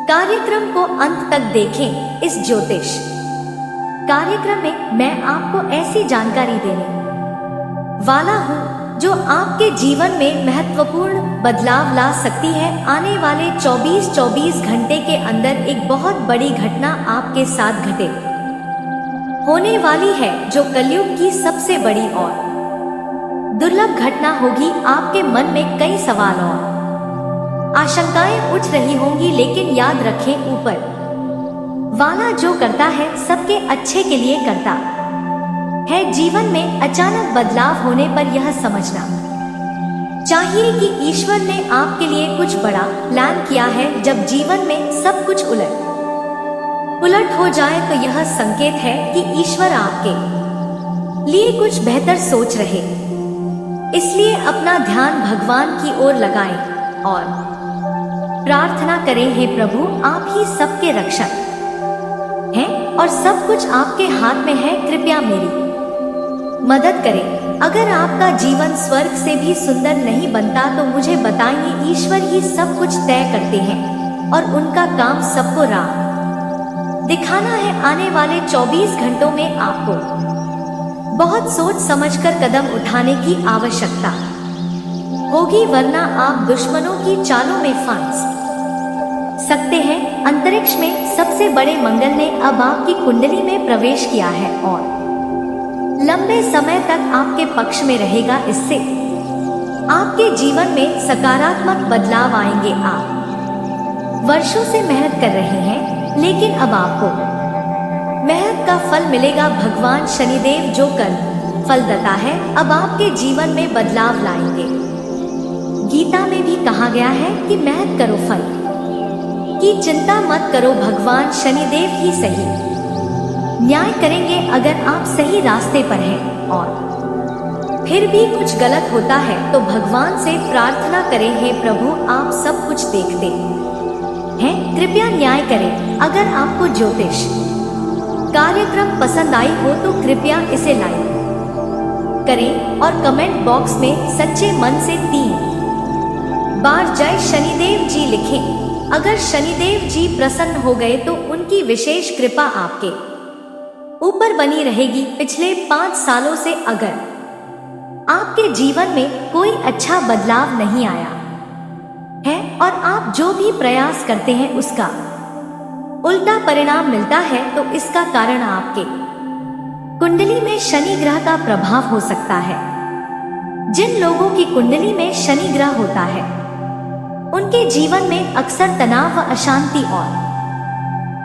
कार्यक्रम को अंत तक देखें। इस ज्योतिष कार्यक्रम में मैं आपको ऐसी जानकारी देने वाला हूँ जो आपके जीवन में महत्वपूर्ण बदलाव ला सकती है। आने वाले 24 घंटे के अंदर एक बहुत बड़ी घटना आपके साथ घटे होने वाली है, जो कलयुग की सबसे बड़ी और दुर्लभ घटना होगी। आपके मन में कई सवाल और आशंकाएं उठ रही होंगी, लेकिन याद रखें, ऊपर वाला जो करता है सबके अच्छे के लिए करता है। जीवन में अचानक बदलाव होने पर यह समझना चाहिए कि ईश्वर ने आपके लिए कुछ बड़ा प्लान किया है। जब जीवन में सब कुछ उलट हो जाए तो यह संकेत है कि ईश्वर आपके लिए कुछ बेहतर सोच रहे। इसलिए अपना ध्यान भगवान की ओर लगाएं और प्रार्थना करें, हे प्रभु, आप ही सबके रक्षक हैं और सब कुछ आपके हाथ में है। कृपया मेरी मदद करें। अगर आपका जीवन स्वर्ग से भी सुंदर नहीं बनता तो मुझे बताइए। ईश्वर ही सब कुछ तय करते हैं और उनका काम सबको राह दिखाना है। आने वाले 24 घंटों में आपको बहुत सोच समझकर कदम उठाने की आवश्यकता होगी, वरना आप दुश्मनों की चालों में फंस सकते हैं। अंतरिक्ष में सबसे बड़े मंगल ने अब आपकी कुंडली में प्रवेश किया है और लंबे समय तक आपके पक्ष में रहेगा। इससे आपके जीवन में सकारात्मक बदलाव आएंगे। आप वर्षों से मेहनत कर रहे हैं, लेकिन अब आपको मेहनत का फल मिलेगा। भगवान शनिदेव जो कर फलदाता है, अब आपके जीवन में बदलाव लाएंगे। गीता में भी कहा गया है कि मेहनत करो, फल की चिंता मत करो। भगवान शनिदेव ही सही न्याय करेंगे। अगर आप सही रास्ते पर हैं और फिर भी कुछ गलत होता है तो भगवान से प्रार्थना करें, हे प्रभु, आप सब कुछ देखते हैं, कृपया न्याय करें। अगर आपको ज्योतिष कार्यक्रम पसंद आई हो तो कृपया इसे लाइक करें और कमेंट बॉक्स में सच्चे मन से 3 बार जय शनिदेव जी लिखें। अगर शनिदेव जी प्रसन्न हो गए तो उनकी विशेष कृपा आपके ऊपर बनी रहेगी। पिछले 5 सालों से अगर आपके जीवन में कोई अच्छा बदलाव नहीं आया है और आप जो भी प्रयास करते हैं उसका उल्टा परिणाम मिलता है, तो इसका कारण आपके कुंडली में शनि ग्रह का प्रभाव हो सकता है। जिन लोगों की कुंडली में शनि ग्रह होता है उनके जीवन में अक्सर तनाव व अशांति और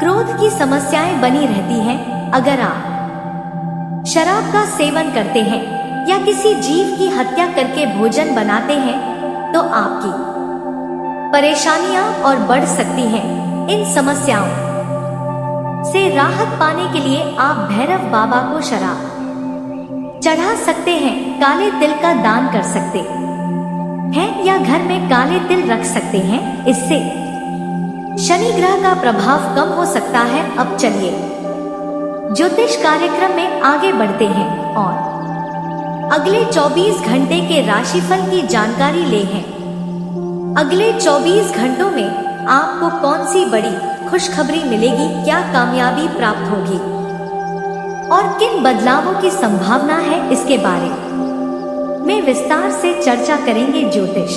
क्रोध की समस्याएं बनी रहती हैं। अगर आप शराब का सेवन करते हैं या किसी जीव की हत्या करके भोजन बनाते हैं तो आपकी परेशानियां और बढ़ सकती हैं। इन समस्याओं से राहत पाने के लिए आप भैरव बाबा को शराब चढ़ा सकते हैं, काले तिल का दान कर सकते हैं या घर में काले तिल रख सकते हैं। इससे शनि ग्रह का प्रभाव कम हो सकता है। अब चलिए ज्योतिष कार्यक्रम में आगे बढ़ते हैं और अगले 24 घंटे के राशिफल की जानकारी ले हैं। अगले 24 घंटों में आपको कौन सी बड़ी खुशखबरी मिलेगी, क्या कामयाबी प्राप्त होगी और किन बदलावों की संभावना है, इसके बारे में विस्तार से चर्चा करेंगे। ज्योतिष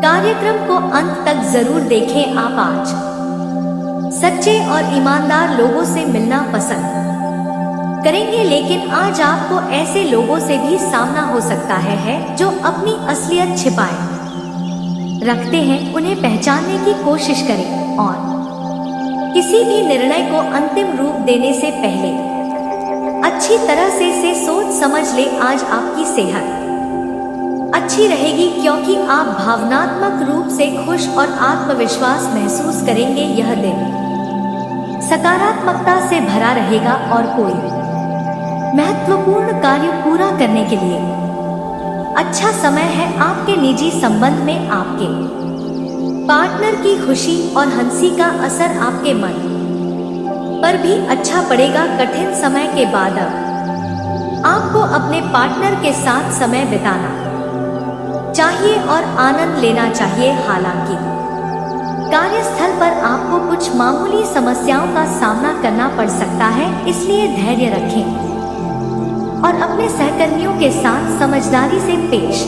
कार्यक्रम को अंत तक जरूर देखें। आप आज सच्चे और ईमानदार लोगों से मिलना पसंद करेंगे, लेकिन आज आपको ऐसे लोगों से भी सामना हो सकता है जो अपनी असलियत छिपाए रखते हैं। उन्हें पहचानने की कोशिश करें और किसी भी निर्णय को अंतिम रूप देने से पहले अच्छी तरह से सोच समझ ले। आज आपकी सेहत अच्छी रहेगी क्योंकि आप भावनात्मक रूप से खुश और आत्मविश्वास महसूस करेंगे। यह दिन सकारात्मकता से भरा रहेगा और कोई महत्वपूर्ण कार्य पूरा करने के लिए अच्छा समय है। आपके निजी संबंध में आपके पार्टनर की खुशी और हंसी का असर आपके मन पर भी अच्छा पड़ेगा। कठिन समय के बाद अब आपको अपने पार्टनर के साथ समय बिताना चाहिए और आनंद लेना चाहिए। हालांकि कार्यस्थल पर आपको कुछ मामूली समस्याओं का सामना करना पड़ सकता है, इसलिए धैर्य रखें और अपने सहकर्मियों के साथ समझदारी से पेश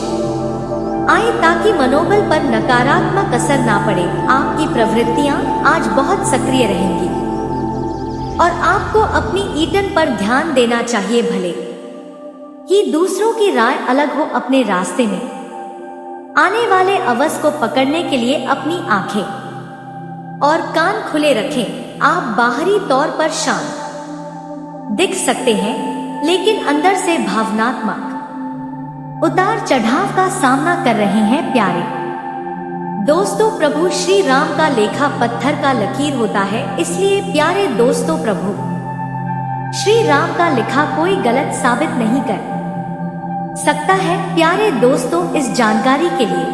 आए ताकि मनोबल पर नकारात्मक असर ना पड़े। आपकी प्रवृत्तियां आज बहुत सक्रिय रहेंगी और आपको अपनी ईंधन पर ध्यान देना चाहिए। भले ही दूसरों की राय अलग हो, अपने रास्ते में आने वाले अवसर को पकड़ने के लिए अपनी आंखें और कान खुले रखें। आप बाहरी तौर पर शांत दिख सकते हैं, लेकिन अंदर से भावनात्मक उतार चढ़ाव का सामना कर रहे हैं। प्यारे दोस्तों, प्रभु श्री राम का लेखा पत्थर का लकीर होता है, इसलिए प्यारे दोस्तों, प्रभु श्री राम का लिखा कोई गलत साबित नहीं कर सकता है। प्यारे दोस्तों, इस जानकारी के लिए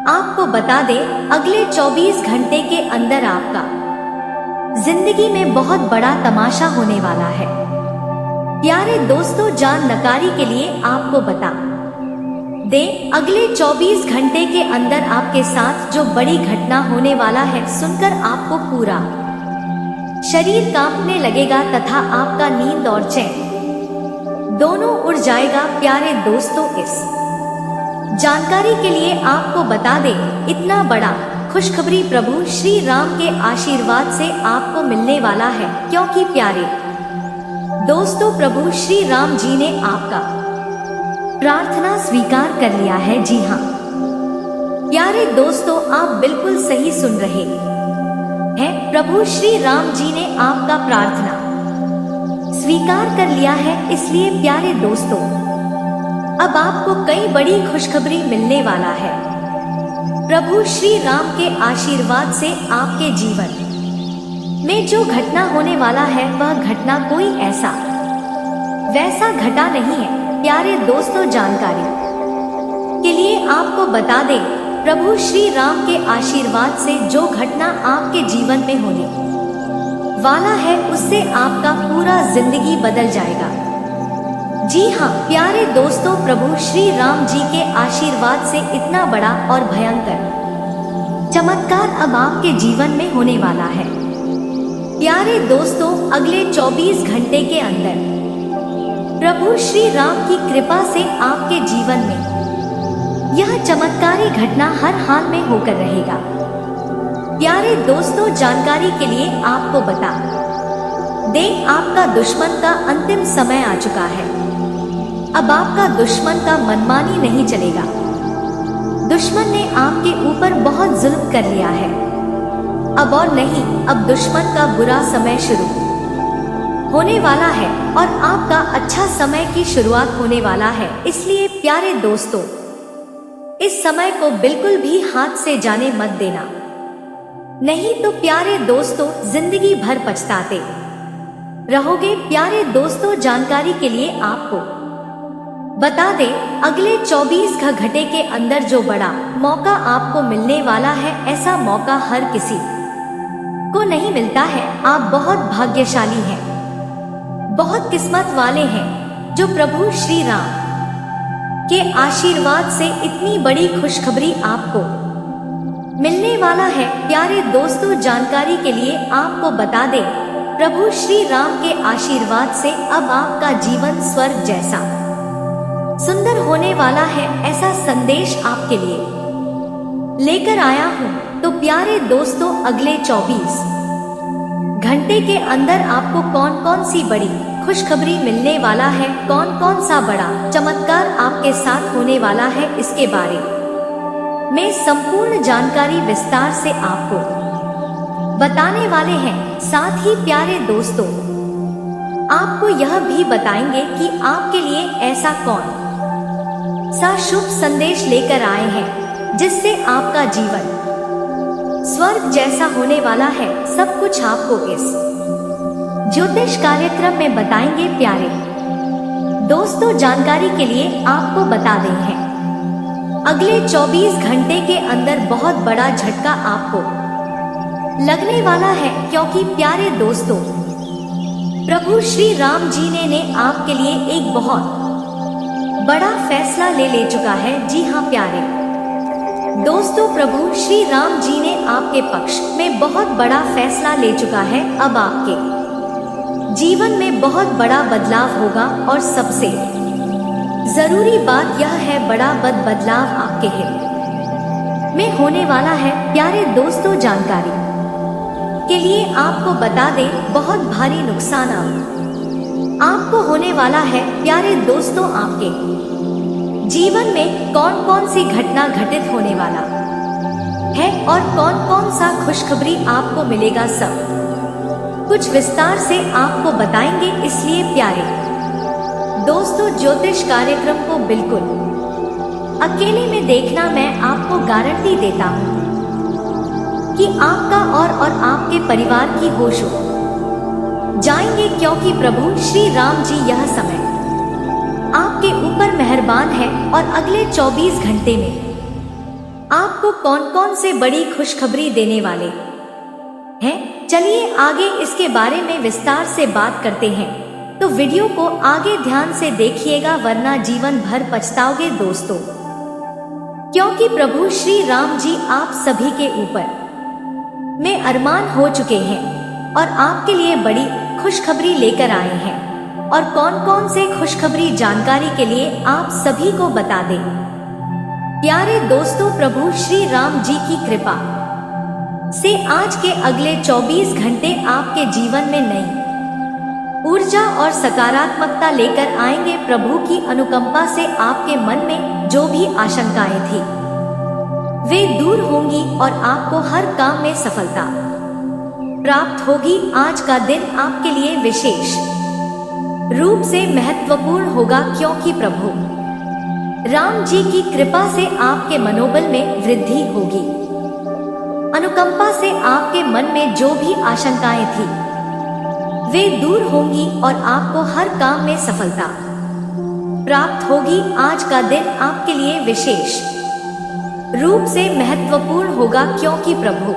आपको बता दें, अगले 24 घंटे के अंदर आपका जिंदगी में बहुत बड़ा तमाशा होने वाला है। प्यारे दोस्तों, जानकारी के लिए आपको बता दें, अगले 24 घंटे के अंदर आपके साथ जो बड़ी घटना होने वाला है, सुनकर आपको पूरा शरीर कांपने लगेगा तथा आपका नींद और चैन दोनों उड़ जाएगा। प्यारे दोस्तों, इस जानकारी के लिए आपको बता दें, इतना बड़ा खुशखबरी प्रभु श्री राम के आशीर्वाद से आपको मिलने वाला है, क्योंकि प्यारे दोस्तों, प्रभु श्री राम जी ने आपका प्रार्थना स्वीकार कर लिया है। जी हाँ प्यारे दोस्तों, आप बिल्कुल सही सुन रहे हैं। प्रभु श्री राम जी ने आपका प्रार्थना स्वीकार कर लिया है, इसलिए प्यारे दोस्तों, अब आपको कई बड़ी खुशखबरी मिलने वाला है। प्रभु श्री राम के आशीर्वाद से आपके जीवन में जो घटना होने वाला है, वह घटना कोई ऐसा वैसा घटा नहीं है। प्यारे दोस्तों, जानकारी के लिए आपको बता दें, प्रभु श्री राम के आशीर्वाद से जो घटना आपके जीवन में होने वाला है, उससे आपका पूरा जिंदगी बदल जाएगा। जी हाँ प्यारे दोस्तों, प्रभु श्री राम जी के आशीर्वाद से इतना बड़ा और भयंकर चमत्कार अब आपके जीवन में होने वाला है। प्यारे दोस्तों, अगले 24 घंटे के अंदर प्रभु श्री राम की कृपा से आपके जीवन में यह चमत्कारी घटना हर हाल में होकर रहेगा। प्यारे दोस्तों, जानकारी के लिए आपको बता दें, आपका दुश्मन का अंतिम समय आ चुका है। अब आपका दुश्मन का मनमानी नहीं चलेगा। दुश्मन ने आपके ऊपर बहुत जुल्म कर लिया है। अब और नहीं, अब दुश्मन का बुरा समय शुरू होने वाला है और आपका अच्छा समय की शुरुआत होने वाला है। इसलिए प्यारे दोस्तों, इस समय को बिल्कुल भी हाथ से जाने मत देना, नहीं तो प्यारे दोस्तों जिंदगी भर पछताते रहोगे। प्यारे दोस्तों, जानकारी के लिए आपको बता दें, अगले 24 घंटे के अंदर जो बड़ा मौका आपको मिलने वाला है, ऐसा मौका हर किसी को नहीं मिलता है। आप बहुत भाग्यशाली हैं, बहुत किस्मत वाले हैं जो प्रभु श्री राम के आशीर्वाद से इतनी बड़ी खुशखबरी आपको मिलने वाला है। प्यारे दोस्तों, जानकारी के लिए आपको बता दें, प्रभु श्री राम के आशीर्वाद से अब आपका जीवन स्वर्ग जैसा सुंदर होने वाला है। ऐसा संदेश आपके लिए लेकर आया हूँ। तो प्यारे दोस्तों, अगले 24 घंटे के अंदर आपको कौन कौन सी बड़ी खुशखबरी मिलने वाला है, कौन कौन सा बड़ा चमत्कार आपके साथ होने वाला है, इसके बारे में संपूर्ण जानकारी विस्तार से आपको बताने वाले हैं। साथ ही प्यारे दोस्तों, आपको यह भी बताएंगे कि आपके लिए ऐसा कौन सा शुभ संदेश लेकर आए हैं जिससे आपका जीवन स्वर्ग जैसा होने वाला है। सब कुछ आपको इस ज्योतिष कार्यक्रम में बताएंगे। प्यारे दोस्तों, जानकारी के लिए आपको बता दें हैं, अगले 24 घंटे के अंदर बहुत बड़ा झटका आपको लगने वाला है, क्योंकि प्यारे दोस्तों, प्रभु श्री राम जी ने आपके लिए एक बहुत बड़ा फैसला ले चुका है। जी हाँ प्यारे दोस्तों, प्रभु श्री राम जी ने आपके पक्ष में बहुत बड़ा फैसला ले चुका है। अब आपके जीवन में बहुत बड़ा बदलाव होगा और सबसे जरूरी बात यह है, बड़ा बदलाव आपके हित में होने वाला है। प्यारे दोस्तों, जानकारी के लिए आपको बता दें, बहुत भारी नुकसान आपको होने वाला है। प्यारे दोस्तों, आपके जीवन में कौन कौन सी घटना घटित होने वाला है और कौन कौन सा खुशखबरी आपको मिलेगा, सब कुछ विस्तार से आपको बताएंगे। इसलिए प्यारे दोस्तों, ज्योतिष कार्यक्रम को बिल्कुल अकेले में देखना। मैं आपको गारंटी देता हूँ कि आपका और आपके परिवार की होश जाएंगे, क्योंकि प्रभु श्री राम जी यह समय आपके ऊपर मेहरबान है। और अगले 24 घंटे में आपको कौन कौन से बड़ी खुशखबरी देने वाले हैं, चलिए आगे इसके बारे में विस्तार से बात करते हैं। तो वीडियो को आगे ध्यान से देखिएगा, वरना जीवन भर पछताओगे दोस्तों, क्योंकि प्रभु श्री राम जी आप सभी के ऊपर में अरमान हो चुके हैं और आपके लिए बड़ी खुशखबरी लेकर आए हैं। और कौन कौन से खुशखबरी, जानकारी के लिए आप सभी को बता दें। प्यारे दोस्तों, प्रभु श्री राम जी की कृपा से आज के अगले 24 घंटे आपके जीवन में नई ऊर्जा और सकारात्मकता लेकर आएंगे। प्रभु की अनुकंपा से आपके मन में जो भी आशंकाएं थी वे दूर होंगी और आपको हर काम में सफलता प्राप्त होगी। आज का दिन आपके लिए विशेष रूप से महत्वपूर्ण होगा, क्योंकि प्रभु राम जी की कृपा से आपके मनोबल में वृद्धि होगी। अनुकंपा से आपके मन में जो भी आशंकाएं थी वे दूर होंगी और आपको हर काम में सफलता प्राप्त होगी। आज का दिन आपके लिए विशेष रूप से महत्वपूर्ण होगा, क्योंकि प्रभु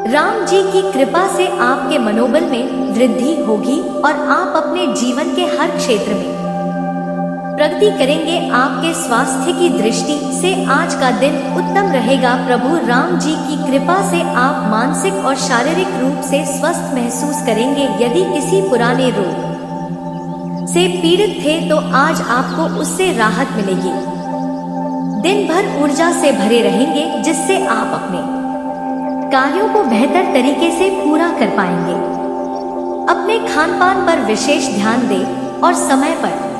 राम जी की कृपा से आपके मनोबल में वृद्धि होगी और आप अपने जीवन के हर क्षेत्र में प्रगति करेंगे। आपके स्वास्थ्य की दृष्टि से आज का दिन उत्तम रहेगा। प्रभु राम जी की कृपा से आप मानसिक और शारीरिक रूप से स्वस्थ महसूस करेंगे। यदि किसी पुराने रोग से पीड़ित थे तो आज आपको उससे राहत मिलेगी। दिन भर ऊर्जा से भरे रहेंगे, जिससे आप अपने कार्यों को बेहतर तरीके से पूरा कर पाएंगे। अपने खान पान पर विशेष ध्यान दें और समय पर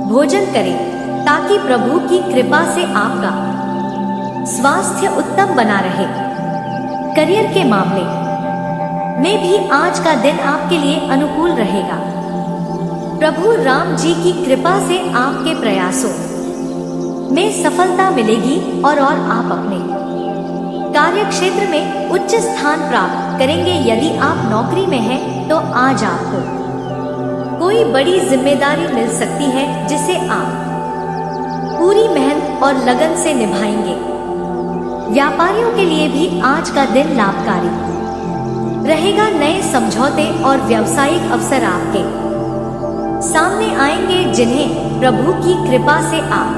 भोजन करें, ताकि प्रभु की कृपा से आपका स्वास्थ्य उत्तम बना रहे। करियर के मामले में भी आज का दिन आपके लिए अनुकूल रहेगा। प्रभु राम जी की कृपा से आपके प्रयासों में सफलता मिलेगी और आप अपने कार्य क्षेत्र में उच्च स्थान प्राप्त करेंगे। यदि आप नौकरी में हैं तो आज आपको कोई बड़ी जिम्मेदारी मिल सकती है जिसे आप पूरी मेहनत और लगन से निभाएंगे। व्यापारियों के लिए भी आज का दिन लाभकारी रहेगा। नए समझौते और व्यावसायिक अवसर आपके सामने आएंगे जिन्हें प्रभु की कृपा से आप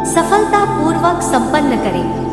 सफलता पूर्वक संपन्न करें।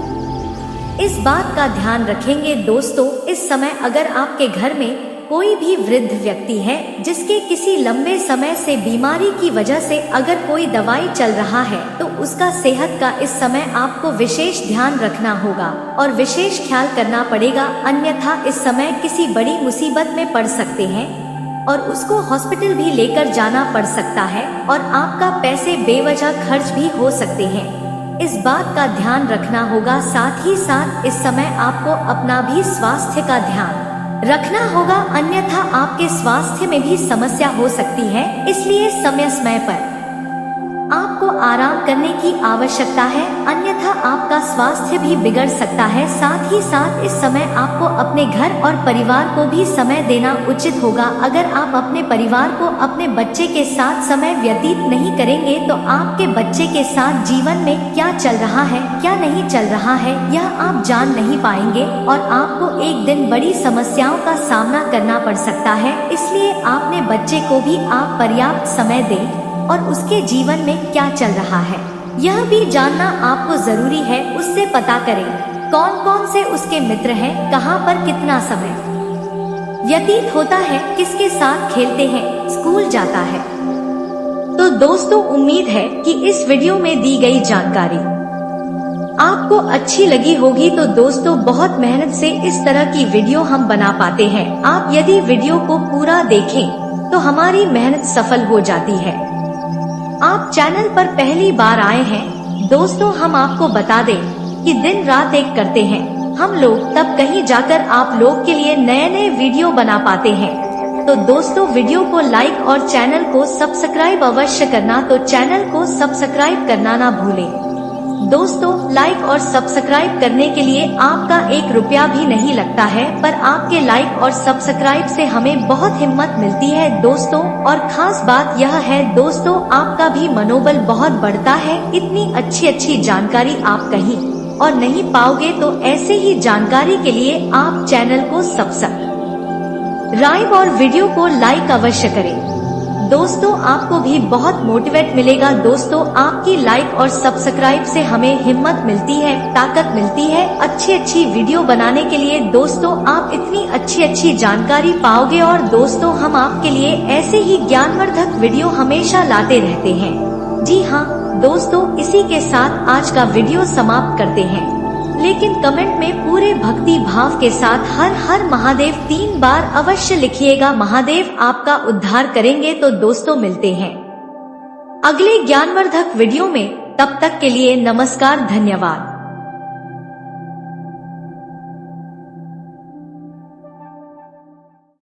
इस बात का ध्यान रखेंगे दोस्तों, इस समय अगर आपके घर में कोई भी वृद्ध व्यक्ति है जिसके किसी लंबे समय से बीमारी की वजह से अगर कोई दवाई चल रहा है तो उसका सेहत का इस समय आपको विशेष ध्यान रखना होगा और विशेष ख्याल करना पड़ेगा, अन्यथा इस समय किसी बड़ी मुसीबत में पड़ सकते हैं और उसको हॉस्पिटल भी लेकर जाना पड़ सकता है और आपका पैसे बेवजह खर्च भी हो सकते हैं। इस बात का ध्यान रखना होगा। साथ ही साथ इस समय आपको अपना भी स्वास्थ्य का ध्यान रखना होगा, अन्यथा आपके स्वास्थ्य में भी समस्या हो सकती है। इसलिए समय पर आपको आराम करने की आवश्यकता है, अन्यथा आपका स्वास्थ्य भी बिगड़ सकता है। साथ ही साथ इस समय आपको अपने घर और परिवार को भी समय देना उचित होगा। अगर आप अपने परिवार को अपने बच्चे के साथ समय व्यतीत नहीं करेंगे तो आपके बच्चे के साथ जीवन में क्या चल रहा है क्या नहीं चल रहा है यह आप जान नहीं पाएंगे और आपको एक दिन बड़ी समस्याओं का सामना करना पड़ सकता है। इसलिए अपने बच्चे को भी आप पर्याप्त समय दें और उसके जीवन में क्या चल रहा है यह भी जानना आपको जरूरी है। उससे पता करें कौन कौन से उसके मित्र हैं, कहां पर कितना समय व्यतीत होता है, किसके साथ खेलते हैं, स्कूल जाता है। तो दोस्तों, उम्मीद है कि इस वीडियो में दी गई जानकारी आपको अच्छी लगी होगी। तो दोस्तों, बहुत मेहनत से इस तरह की वीडियो हम बना पाते हैं। आप यदि वीडियो को पूरा देखें तो हमारी मेहनत सफल हो जाती है। आप चैनल पर पहली बार आए हैं दोस्तों, हम आपको बता दें कि दिन रात एक करते हैं हम लोग, तब कहीं जाकर आप लोग के लिए नए नए वीडियो बना पाते हैं। तो दोस्तों, वीडियो को लाइक और चैनल को सब्सक्राइब अवश्य करना। तो चैनल को सब्सक्राइब करना ना भूलें दोस्तों। लाइक और सब्सक्राइब करने के लिए आपका 1 रुपया भी नहीं लगता है, पर आपके लाइक और सब्सक्राइब से हमें बहुत हिम्मत मिलती है दोस्तों। और खास बात यह है दोस्तों, आपका भी मनोबल बहुत बढ़ता है। इतनी अच्छी जानकारी आप कहीं और नहीं पाओगे। तो ऐसे ही जानकारी के लिए आप चैनल को सब्सक्राइब और वीडियो को लाइक अवश्य करें दोस्तों। आपको भी बहुत मोटिवेट मिलेगा दोस्तों। आपकी लाइक और सब्सक्राइब से हमें हिम्मत मिलती है, ताकत मिलती है अच्छी वीडियो बनाने के लिए दोस्तों। आप इतनी अच्छी जानकारी पाओगे और दोस्तों, हम आपके लिए ऐसे ही ज्ञानवर्धक वीडियो हमेशा लाते रहते हैं। जी हाँ दोस्तों, इसी के साथ आज का वीडियो समाप्त करते हैं, लेकिन कमेंट में पूरे भक्ति भाव के साथ हर हर महादेव 3 बार अवश्य लिखिएगा। महादेव आपका उद्धार करेंगे। तो दोस्तों, मिलते हैं अगले ज्ञानवर्धक वीडियो में। तब तक के लिए नमस्कार, धन्यवाद।